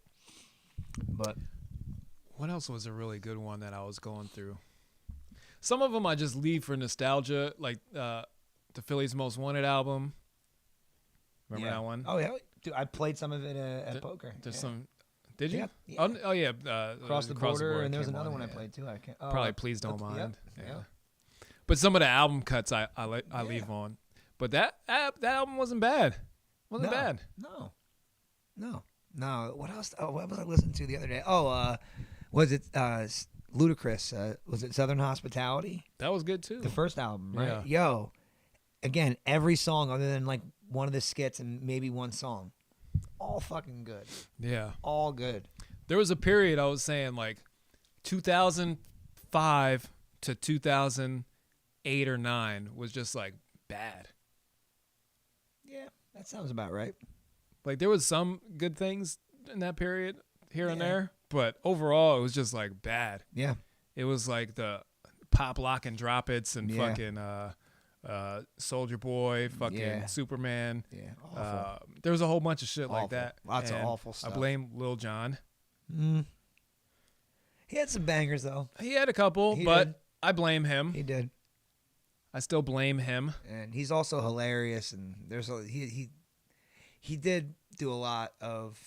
But what else was a really good one that I was going through? Some of them I just leave for nostalgia, like the Philly's Most Wanted album. Remember that one? Oh yeah, dude, I played some of it at poker. There's some. Did you? Yeah. Oh yeah. Across the border, and there was another one I played too. I can't. Probably Please Don't Mind. Yep. Yeah. But some of the album cuts I leave on. But that album wasn't bad. Wasn't bad. No. What else? Oh, what was I listening to the other day? Oh, was it Ludacris? Was it Southern Hospitality? That was good too. The first album, right? Yeah. Yo, again, every song other than like one of the skits and maybe one song, all fucking good. Yeah. All good. There was a period I was saying like 2005 to 2008 or 9 was just like bad. Yeah, that sounds about right. Like there was some good things in that period here and there, but overall it was just like bad. Yeah. It was like the Pop Lock and Drop It's and fucking Soldier Boy, fucking Superman. Yeah. Awful. There was a whole bunch of shit like Awful. that. Lots of And awful stuff. I blame Lil Jon. He had some bangers though. He had a couple, He but did. I blame him. He did. I still blame him. And he's also hilarious. And he did do a lot of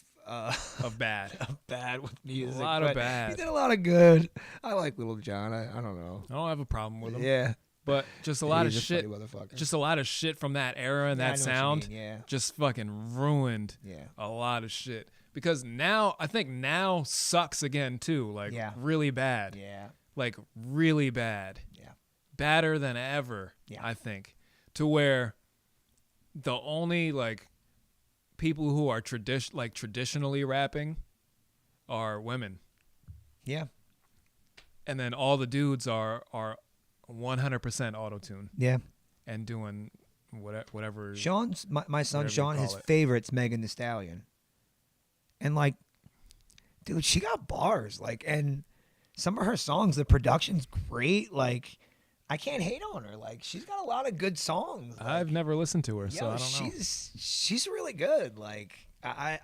Bad. of bad with music. A lot of but bad. He did a lot of good. I like Little John. I don't know. I don't have a problem with him. Yeah. But just a lot of He's a shit. funny motherfucker. Just a lot of shit from that era and Yeah, I that know what you sound. mean, yeah. Just fucking ruined Yeah. a lot of shit. Because now, I think now sucks again too. Like really bad. Yeah. Like really bad. Yeah. Badder than ever, I think. To where the only like people who are traditionally rapping are women. Yeah. And then all the dudes are 100% auto-tune Yeah. and doing whatever. Sean's my son whatever you Sean, his call it. favorite's Megan Thee Stallion. And like, dude, she got bars. Like, and some of her songs, the production's great. Like, I can't hate on her. Like, she's got a lot of good songs. Like, I've never listened to her, so I don't know. she's really good. Like, I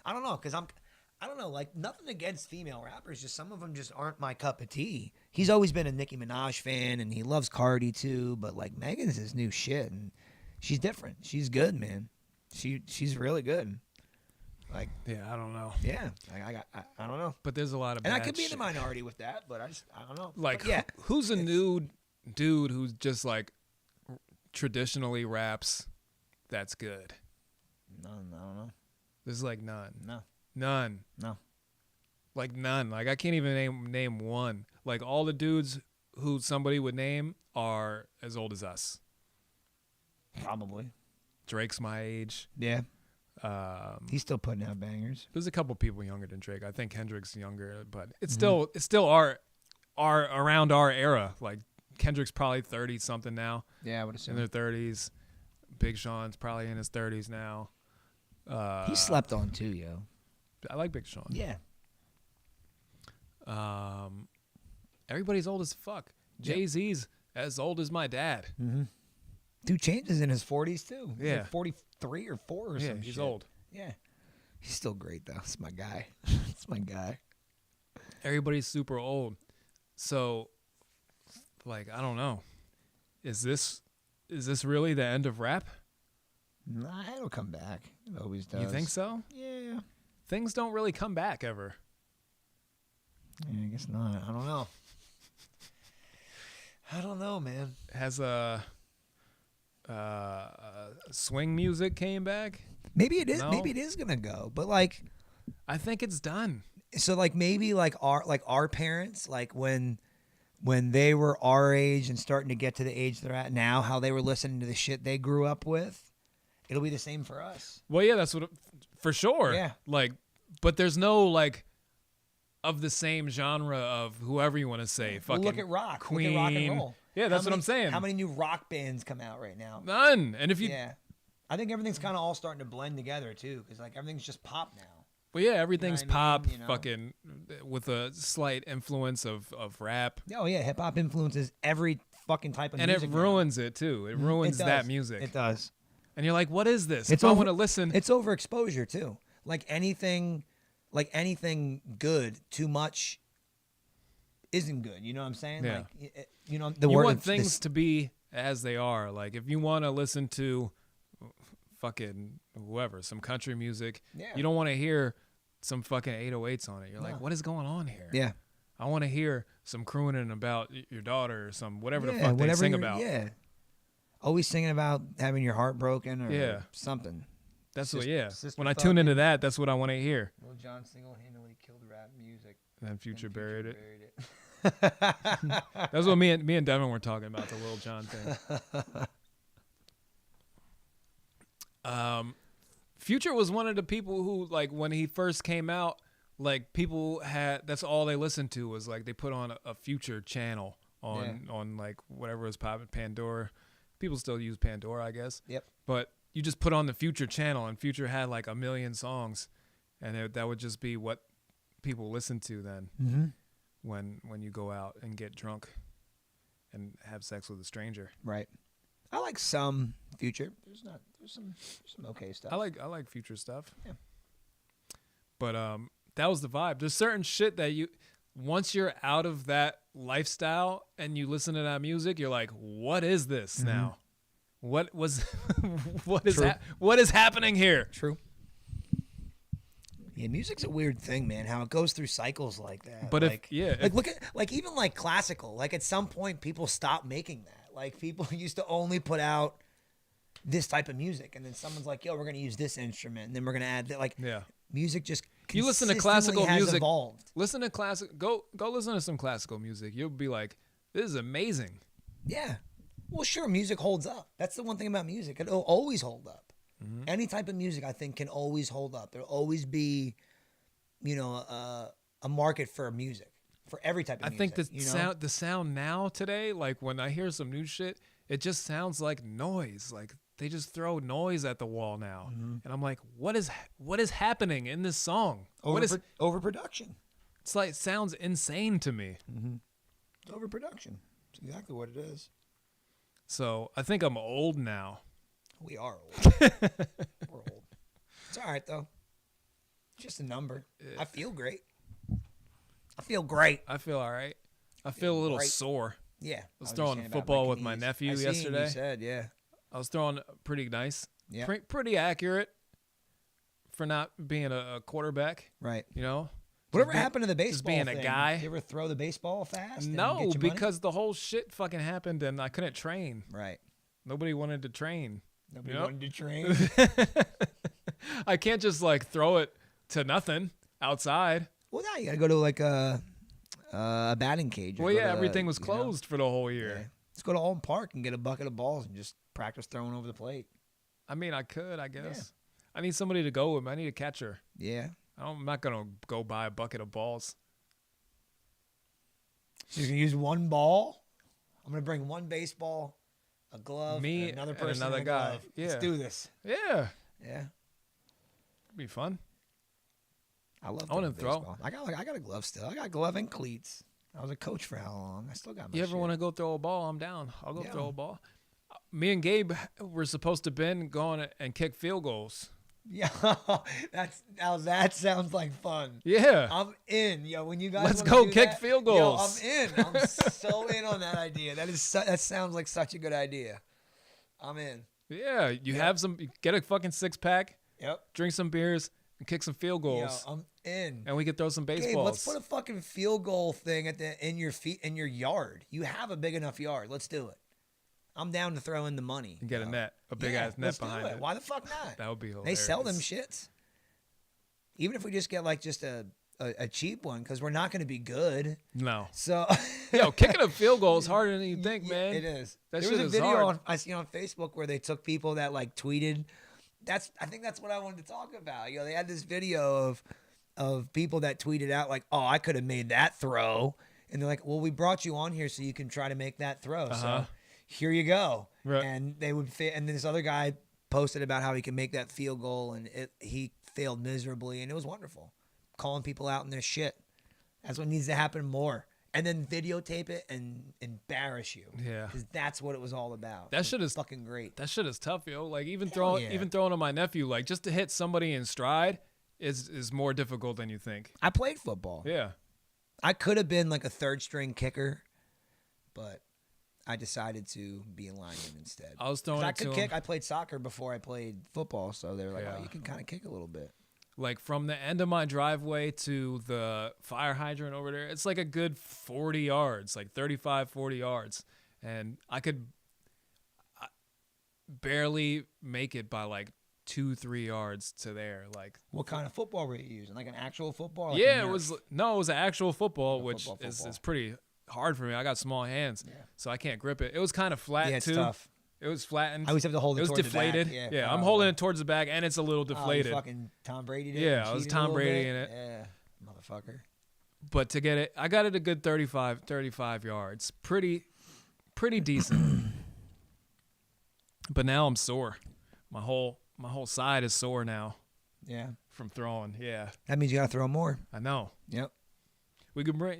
don't know, cause I don't know, like nothing against female rappers, just some of them just aren't my cup of tea. He's always been a Nicki Minaj fan, and he loves Cardi too. But like Megan's his new shit, and she's different. She's good, man. She's really good. Like, Yeah, I don't know. yeah, I don't know. But there's a lot of And I bad could be in the shit. minority with that, but I don't know. Like, But yeah, who's a new dude who's just like traditionally raps that's good? no, I don't know. There's like none. No. Like none. Like I can't even name one. Like all the dudes who somebody would name are as old as us. Probably. Drake's my age. Yeah. He's still putting out bangers. There's a couple people younger than Drake. I think Kendrick's younger, but it's still our around our era. Like Kendrick's probably 30 something now. Yeah, I would In assume. their 30s. Big Sean's probably in his 30s now. He slept on too, yo. I like Big Sean. Yeah. Everybody's old as fuck. Jay-Z's as old as my dad. Dude, Chainz is in his 40s too. He's Yeah. like 43 or 4 or Yeah, something. he's old. Yeah. He's still great though. It's my guy. It's my guy. Everybody's super old. So, like, I don't know. Is this really the end of rap? Nah, it'll come back. It always does. You think so? Yeah. Things don't really come back ever. Yeah, I guess not. I don't know. I don't know, man. Has swing music came back. Maybe it is. No. Maybe it is gonna go. But like, I think it's done. so like maybe like our parents, like when they were our age and starting to get to the age they're at now, how they were listening to the shit they grew up with, it'll be the same for us. Well, yeah, that's what for sure. Yeah. Like, but there's no like of the same genre of whoever you want to say. Well, Fucking look at rock. Queen. Look at rock and roll. Yeah, that's How what I'm many- saying. How many new rock bands come out right now? None. And if you, Yeah, I think everything's kind of all starting to blend together too, because like everything's just pop now. well, yeah, everything's what I mean? pop, You know. fucking with a slight influence of rap, Oh yeah, hip hop influences every fucking type of and it music. now. ruins it too. It ruins It that does. music. It does. And you're like, what is this? It's If I over- want to listen, It's overexposure too. Like anything good, too much isn't good. You know what I'm saying? Yeah. Like you know the you word. want things to be as they are. Like if you want to listen to fucking whoever, some country music, Yeah. you don't want to hear some fucking 808s on it. You're No. like, what is going on here? Yeah. I want to hear some crooning about your daughter or some whatever the Yeah, fuck they whatever sing you're- about. Yeah. Always singing about having your heart broken or Yeah. something. That's what. Sister- Yeah. sister When I tune into fucking- that, that's what I want to hear. Lil Jon single-handedly killed rap music. And then Future buried it. it. That's what me and Devin were talking about, the Lil Jon thing. Future was one of the people who, like, when he first came out, like, people had, that's all they listened to was, like, they put on a Future channel on like, whatever was popping, Pandora. People still use Pandora, I guess. Yep. But you just put on the Future channel, and Future had, like, 1 million songs, and that would just be what people listened to then. Mm-hmm. When you go out and get drunk and have sex with a stranger. Right. I like some Future. There's some okay stuff. I like Future stuff. Yeah. But that was the vibe. There's certain shit that you once you're out of that lifestyle and you listen to that music, you're like, what is this now? What was True. what is happening here? True. Yeah, music's a weird thing, man. How it goes through cycles like that. But like, if look at like even like classical. Like at some point, people stopped making that. Like people used to only put out this type of music, and then someone's like, "Yo, we're gonna use this instrument, and then we're gonna add that." Like, yeah. music just You listen to consistently classical has music. Evolved. Listen to classic go listen to some classical music. You'll be like, this is amazing. Yeah. Well, sure, music holds up. That's the one thing about music. It'll always hold up. Any type of music, I think, can always hold up. There'll always be, a market for music, for every type of I music. think the sound now today, like when I hear some new shit, it just sounds like noise. Like they just throw noise at the wall now, and I'm like, what is happening in this song? What is? overproduction? It's like it sounds insane to me. Overproduction. It's exactly what it is. So I think I'm old now. We are old. We're old. It's all right, though. It's just a number. I feel great. I feel great. I feel all right. I feel a little Great. sore. Yeah. was just throwing saying about football my with my knees. nephew I seen yesterday. You said, yeah. I was throwing pretty nice. Yeah. Pretty accurate for not being a quarterback. Right. You know. Whatever Just happened to the baseball just being a thing? guy. You ever throw the baseball fast? and No, get your money? because the whole shit fucking happened and I couldn't train. Right. Nobody wanted to train. Nobody Yep. wanted to train. I can't just like throw it to nothing outside. Well, now you got to go to like a batting cage. or Well, go yeah, to, everything was you know, closed for the whole yeah. year. Let's go to Alton Park and get a bucket of balls and just practice throwing over the plate. I mean, I could, I guess. I need somebody to go with me. I need a catcher. Yeah. I'm not going to go buy a bucket of balls. So you're going to use one ball? I'm going to bring one baseball, a glove, Me and another and person another and a guy. glove. Yeah. Let's do this. Yeah. Yeah. It'd be fun. I love I wanna throwing throw. baseball. I got a glove still. I got a glove and cleats. I was a coach for how long? I still got my You ever shit. want to go throw a ball? I'm down. I'll go Yeah. throw a ball. Me and Gabe were supposed to been going and kick field goals. Yeah, that sounds like fun. Yeah. I'm in, yo. When you guys Let's wanna go do kick that, field yo, goals. I'm in. I'm so in on that idea. That sounds like such a good idea. I'm in. Yeah. You have some, get a fucking 6-pack, Yep. drink some beers, and kick some field Yo, goals. I'm in. And we could throw some baseballs. Gabe, let's put a fucking field goal thing in your yard. You have a big enough yard. Let's do it. I'm down to throw in the money. And get a net, a big ass net let's do behind it. Why the fuck not? That would be hilarious. They sell them shits. Even if we just get like just a cheap one, because we're not going to be good. No. So, Yo, kicking a field goal is harder than you think, man. It is. That there shit was a is video hard. I see on Facebook where they took people that like tweeted. I think that's what I wanted to talk about. They had this video of people that tweeted out like, "Oh, I could have made that throw," and they're like, "Well, we brought you on here so you can try to make that throw. So here you go." Right. And they would, and this other guy posted about how he can make that field goal, and he failed miserably, and it was wonderful, calling people out in their shit. That's what needs to happen more. And then videotape it and embarrass you. Yeah. Because that's what it was all about. That shit is fucking great. That shit is tough, yo. Like even Hell yeah. throwing on my nephew, like just to hit somebody in stride is more difficult than you think. I played football. Yeah. I could have been like a third string kicker, but I decided to be a lineman instead. I was throwing 'Cause I it to could him. kick. I played soccer before I played football, so they were like, Yeah. "Oh, you can kind of kick a little bit." Like from the end of my driveway to the fire hydrant over there, it's like a good 40 yards, like 35, 40 yards. And I could barely make it by like 2-3 yards to there. Like, What kind of football were you using? Like an actual football? Like yeah, a it Nerf? was an actual football, Like a which football. is pretty hard for me. I got small hands, so I can't grip it. It was kind of flat Yeah, it's too. tough. It was flattened. I always have to hold it was towards the back. deflated. Yeah, I'm oh. holding it towards the back, and it's a little Oh, you deflated. fucking Tom Brady did. Yeah, I was Cheated a Tom little Brady bit. in it. Yeah, motherfucker. But to get it, I got it a good 35 yards. Pretty decent. But now I'm sore. My whole side is sore now Yeah, from throwing. Yeah, that means you gotta throw more. I know. Yep. We can bring,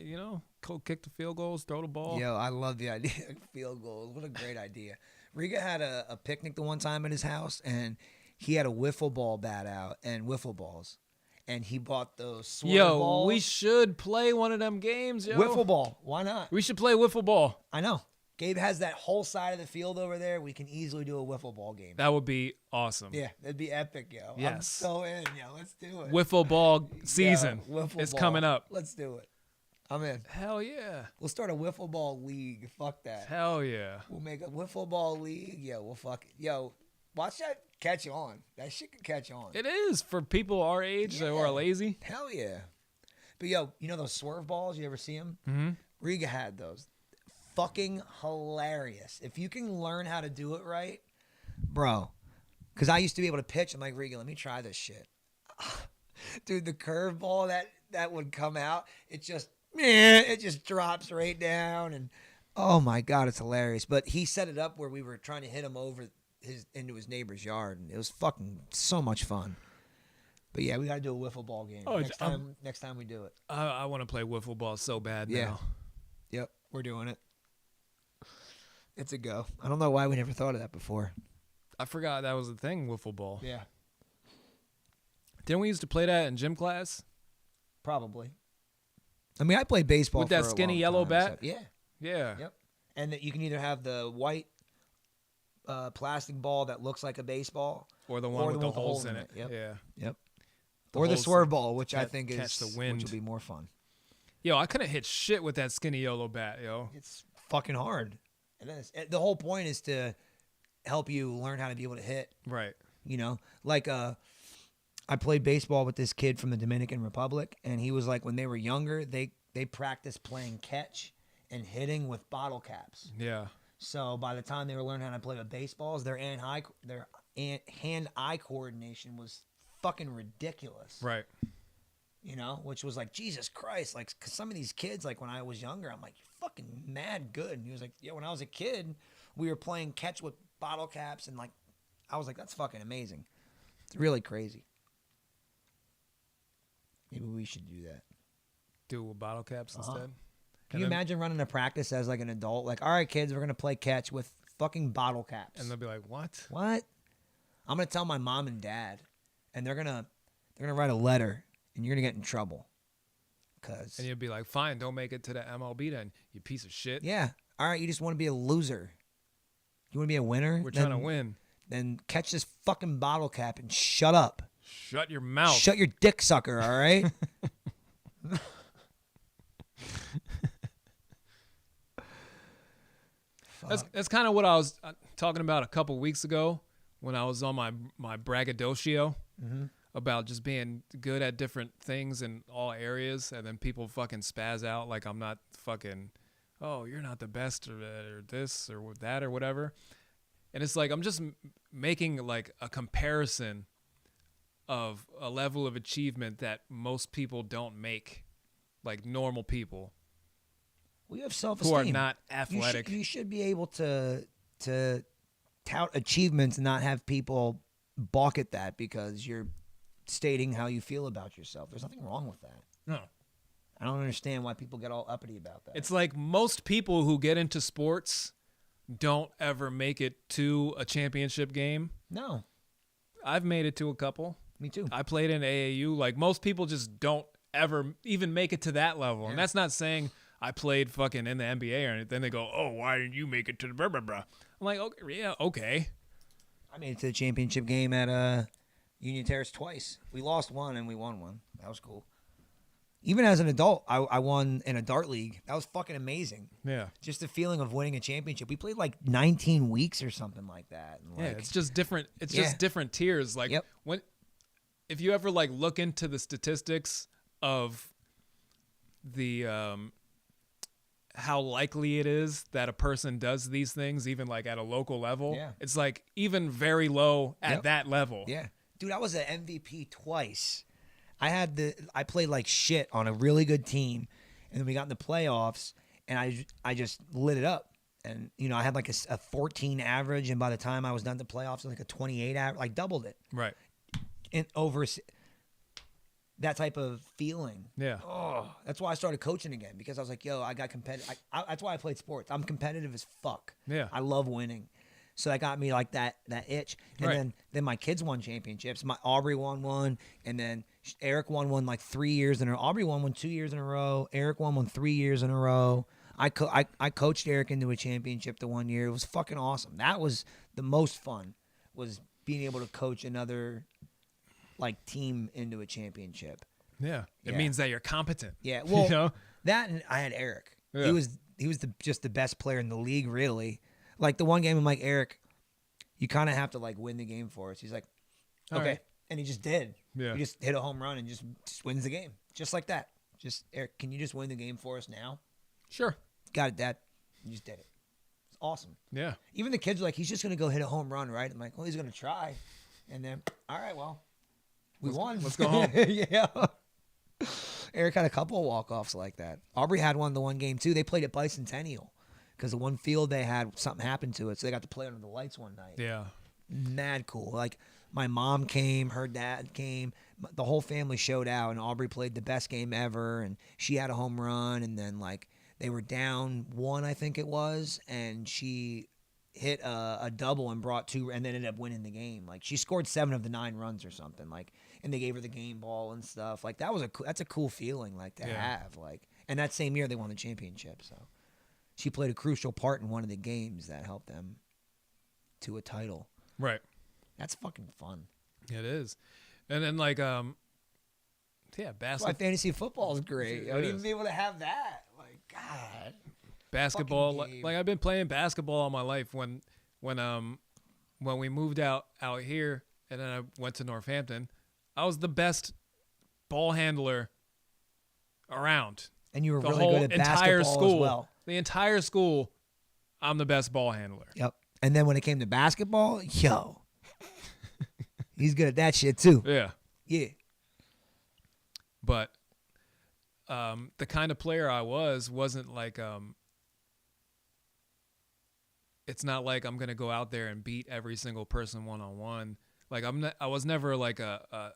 kick the field goals, throw the ball. Yo, I love the idea of field goals. What a great idea. Riga had a picnic the one time at his house, and he had a wiffle ball bat out and wiffle balls. And he bought those swerve balls. We should play one of them games, yo. Wiffle ball. Why not? We should play wiffle ball. I know. Gabe has that whole side of the field over there. We can easily do a wiffle ball game. That would be awesome. Yeah, that'd be epic, yo. I'm Yes. so in, yo. Let's do it. Wiffle ball season wiffle is ball. coming up. Let's do it. I'm in. Hell yeah. We'll start a wiffle ball league. Fuck that. Hell yeah. We'll make a wiffle ball league. Yo, we'll fuck it. Yo, watch that catch on. That shit can catch on. It is for people our age that are Yeah. lazy. Hell yeah. But yo, you know those swerve balls? You ever see them? Mm-hmm. Riga had those. Fucking hilarious. If you can learn how to do it right, bro. Because I used to be able to pitch. I'm like, Riga, let me try this shit. Dude, the curveball that would come out, it just drops right down. And oh my God, it's hilarious. But he set it up where we were trying to hit him over into his neighbor's yard. And it was fucking so much fun. But yeah, we got to do a wiffle ball game. Oh, next time we do it. I want to play wiffle ball so bad Yeah. now. Yep, we're doing it. It's a go. I don't know why we never thought of that before. I forgot that was a thing, wiffle ball. Yeah, Didn't we used to play that in gym class? probably. I mean, I played baseball With that for a skinny long yellow time, bat? so- yeah, Yeah. yep. And that you can either have the white plastic ball that looks like a baseball, Or the one Or with the the one with the holes holes in in it. it, yep. Yeah. or the holes swerve ball, which I ca- think catch is the wind. which will be more fun. Yo, I couldn't hit shit with that skinny yellow bat, yo. It's fucking hard. It is. The whole point is to help you learn how to be able to hit. Right. You know, like I played baseball with this kid from the Dominican Republic, and he was like, when they were younger, they practiced playing catch and hitting with bottle caps. Yeah. So by the time they were learning how to play with baseballs, their hand-eye coordination was fucking ridiculous. Right. You know, which was like, Jesus Christ, like, 'cause some of these kids, like when I was younger, I'm like, you're fucking mad good. And he was like, yeah, when I was a kid, we were playing catch with bottle caps, and like, I was like, that's fucking amazing. It's really crazy. Maybe we should do that. Do with bottle caps Uh-huh. instead. Can you imagine running a practice as like an adult? Like, all right, kids, we're gonna play catch with fucking bottle caps. And they'll be like, what? What? I'm gonna tell my mom and dad, and they're gonna write a letter, and you're gonna get in trouble. Cause And you'll be like, fine, don't make it to the MLB then, you piece of shit. yeah, all right, you just want to be a loser. You want to be a winner? We're trying to win. Then catch this fucking bottle cap and shut up. Shut your mouth. Shut your dick sucker, all right? That's kind of what I was talking about a couple weeks ago when I was on my braggadocio about just being good at different things in all areas, and then people fucking spaz out like I'm not fucking, oh, you're not the best or this or that or whatever. And it's like I'm just making like a comparison of a level of achievement that most people don't make, like normal people We have self-esteem. who are not athletic. You should be able to tout achievements and not have people balk at that because you're stating how you feel about yourself. There's nothing wrong with that. No. I don't understand why people get all uppity about that. It's like most people who get into sports don't ever make it to a championship game. No, I've made it to a couple. me too. I played in AAU. Like most people just don't ever even make it to that level. And that's not saying I played fucking in the NBA or anything. Then they go, oh, why didn't you make it to the blah, blah, blah. I'm like, okay, yeah, okay. I made it to the championship game at Union Terrace twice. We lost one and we won one. That was cool. Even as an adult, I won in a dart league. That was fucking amazing. Yeah. Just the feeling of winning a championship. We played like 19 weeks or something like that. And Yeah, like, it's just different. It's Yeah. just different tiers. Like Yep. if you ever like look into the statistics of the how likely it is that a person does these things, even like at a local level, Yeah. it's like even very low at Yep. that level. yeah. Dude, I was an MVP twice. I played like shit on a really good team, and then we got in the playoffs, and I just lit it up. And, you know, I had like a 14 average, and by the time I was done in the playoffs, it was like a 28 average. Like doubled it. Right. And over that type of feeling. Yeah. Oh, that's why I started coaching again, because I was like, yo, I got competitive. That's why I played sports. I'm competitive as fuck. Yeah. I love winning. So that got me like that itch. And Right. then my kids won championships. My Aubrey won one, and then Eric won one like 3 years in a row. Aubrey won one 2 years in a row. Eric won one 3 years in a row. I coached Eric into a championship the 1 year. It was fucking awesome. That was the most fun, was being able to coach another like team into a championship. Yeah. It Yeah. means that you're competent. Yeah, well, You know? that, and I had Eric. Yeah. He was just the best player in the league, really. Like the one game, I'm like, Eric, you kind of have to like win the game for us. He's like, All okay, right. and he just did. Yeah. He just hit a home run and just wins the game, just like that. Just Eric, can you just win the game for us now? Sure. Got it, Dad. He just did it. It's awesome. Yeah. Even the kids are like, he's just gonna go hit a home run, right? I'm like, well, he's gonna try, and then, all right, well, we won. let's go home. Yeah. Eric had a couple of walk-offs like that. Aubrey had one the one game too. They played at Bicentennial because the one field they had, something happened to it, so they got to play under the lights one night. Yeah. Mad cool. Like my mom came, her dad came, the whole family showed out, and Aubrey played the best game ever, and she had a home run, and then like they were down one, I think it was, and she hit a double and brought two, and then ended up winning the game. Like she scored 7 of the 9 runs or something. Like, and they gave her the game ball and stuff. Like that's a cool feeling, like to Yeah. have. Like, and that same year they won the championship. So she played a crucial part in one of the games that helped them to a title. Right. That's fucking fun. It is. And then like yeah, That's why basketball fantasy football is great. It I would is. even be able to have that. Like, God. basketball fucking game. like I've been playing basketball all my life. When we moved out here and then I went to Northampton, I was the best ball handler around. And you were The really whole good at entire basketball school. as well. The entire school, I'm the best ball handler. Yep. And then when it came to basketball, yo, he's good at that shit too. Yeah. Yeah. But the kind of player I wasn't like it's not like I'm gonna go out there and beat every single person one-on-one. Like I was never like a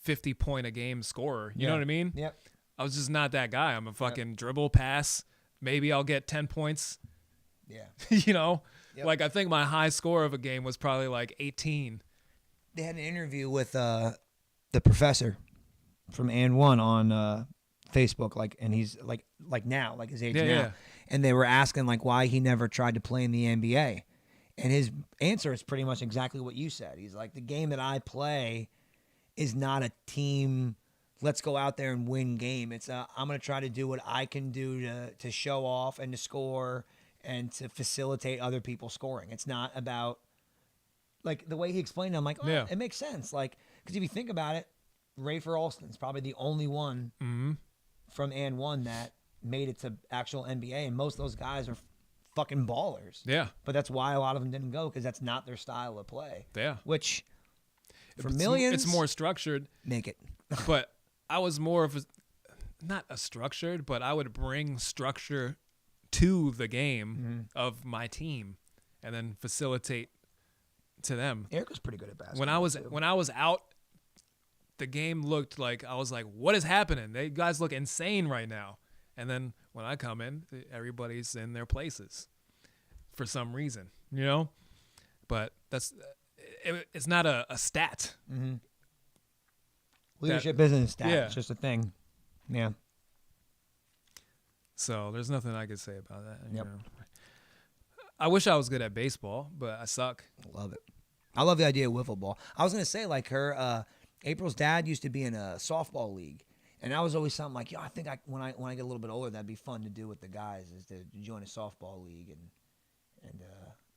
50-point a game scorer. You know what I mean? Yep. I was just not that guy. I'm a fucking dribble pass. Maybe I'll get 10 points. Yeah. You know? Yep. Like I think my high score of a game was probably like 18. They had an interview with the professor from And One on Facebook, like, and he's like now, like his age Yeah, now, yeah. and they were asking like why he never tried to play in the NBA, and his answer is pretty much exactly what you said. He's like, the game that I play is not a team. Let's go out there and win game. It's I'm gonna try to do what I can do to show off and to score and to facilitate other people scoring. It's not about, like, the way he explained it, I'm like, oh, Yeah. it makes sense. Like, because if you think about it, Rafer Alston's probably the only one from and one that made it to actual NBA, and most of those guys are fucking ballers. Yeah. But that's why a lot of them didn't go, because that's not their style of play. Yeah. Which, for It's- millions, it's more structured. make it. But I was more of a, not a structured, but I would bring structure to the game of my team, and then facilitate to them. Eric was pretty good at basketball. When I was out, the game looked like, I was like, what is happening? They guys look insane right now. And then when I come in, everybody's in their places for some reason, you know. But it's not a stat. Leadership isn't a stat. Yeah. It's just a thing. Yeah. So there's nothing I could say about that. You Yep. know. I wish I was good at baseball, but I suck. Love it. I love the idea of wiffle ball. I was gonna say, like, her April's dad used to be in a softball league, and that was always something like, yo, I think when I get a little bit older, that'd be fun to do with the guys, is to join a softball league, and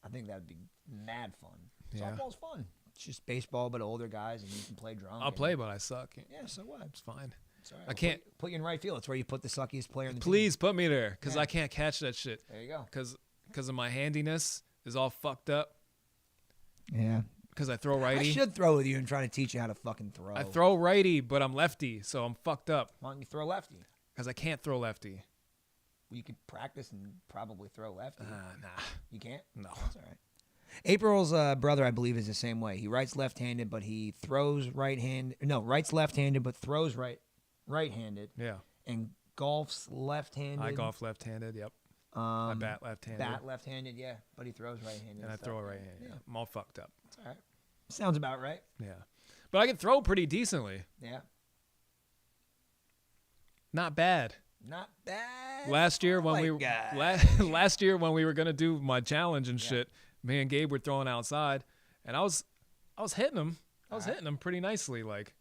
I think that'd be mad fun. Yeah. Softball's fun. It's just baseball, but older guys, and you can play drunk. I'll play, but I suck. Yeah, so what? It's fine. It's all right. I can't. Put you in right field. It's where you put the suckiest player in the Please put me there, because Yeah. I can't catch that shit. team. There you go. Because of my handiness is all fucked up. Yeah. Because I throw I righty. should throw with you and try to teach you how to fucking throw. I throw righty, but I'm lefty, so I'm fucked up. Why don't you throw lefty? Because I can't throw lefty. Well, you could practice and probably throw lefty. Nah. You can't? No. That's all right. April's brother, I believe, is the same way. He writes left-handed, but he throws right-handed. No, writes left-handed, but throws right-handed, Yeah. and golfs left-handed. I golf left-handed. Yep. I bat left-handed. Bat left-handed, yeah, but he throws right-handed. and I stuff. throw it right-handed. Yeah. I'm all fucked up. That's all right. Sounds about right. Yeah. But I can throw pretty decently. Yeah. Not bad. Not bad. Last year when Oh my God. last year when we were gonna do my challenge and shit, me and Gabe were throwing outside, and I was hitting them. I was hitting them pretty nicely, like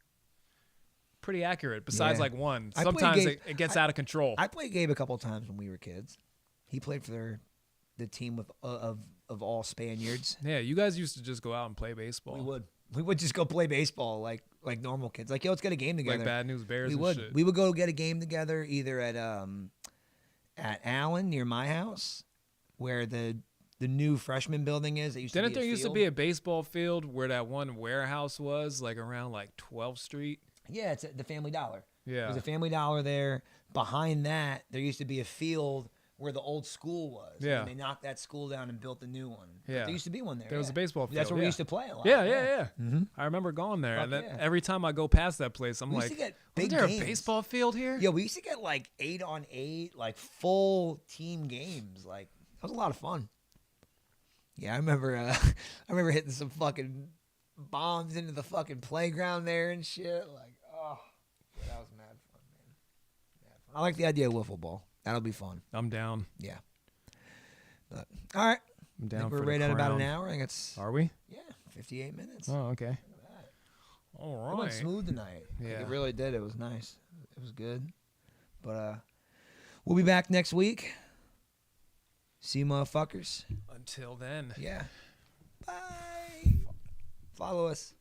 pretty accurate. Besides Yeah. like one, I played sometimes Gabe- it gets out of control. I played Gabe a couple times when we were kids. He played for the team with of all Spaniards. Yeah, you guys used to just go out and play baseball. We would just go play baseball like normal kids. Like, yo, let's get a game together. like Bad News Bears we and would. shit. We would go get a game together either at Allen near my house, where the new freshman building is. It used Didn't to be there a used to field. be a baseball field where that one warehouse was, like around like 12th Street? Yeah, it's at the Family Dollar. Yeah. There's a Family Dollar there. Behind that, there used to be a field where the old school was. Yeah. And they knocked that school down and built a new one. But Yeah. there used to be one there. There was yeah. a baseball field. That's where we yeah. used to play a lot. Yeah. I remember going there, Fuck and then yeah. every time I go past that place, I'm We used like, to get "Was big there games. a baseball field here?" Yeah, we used to get like 8-on-8, like full team games. Like, that was a lot of fun. Yeah, I remember hitting some fucking bombs into the fucking playground there and shit. Like, oh, yeah, that was mad fun, man. Mad fun. I like the idea of wiffle ball. That'll be fun. I'm down. Yeah. But, all right. I'm I down think for we're the right at about an crown. hour. I think it's, Are we? 58 minutes. Oh, okay. All It went right. smooth tonight. Like, Yeah. it really did. It was nice. It was good. But we'll be back next week. See you motherfuckers. Until then. Yeah. Bye. Follow us.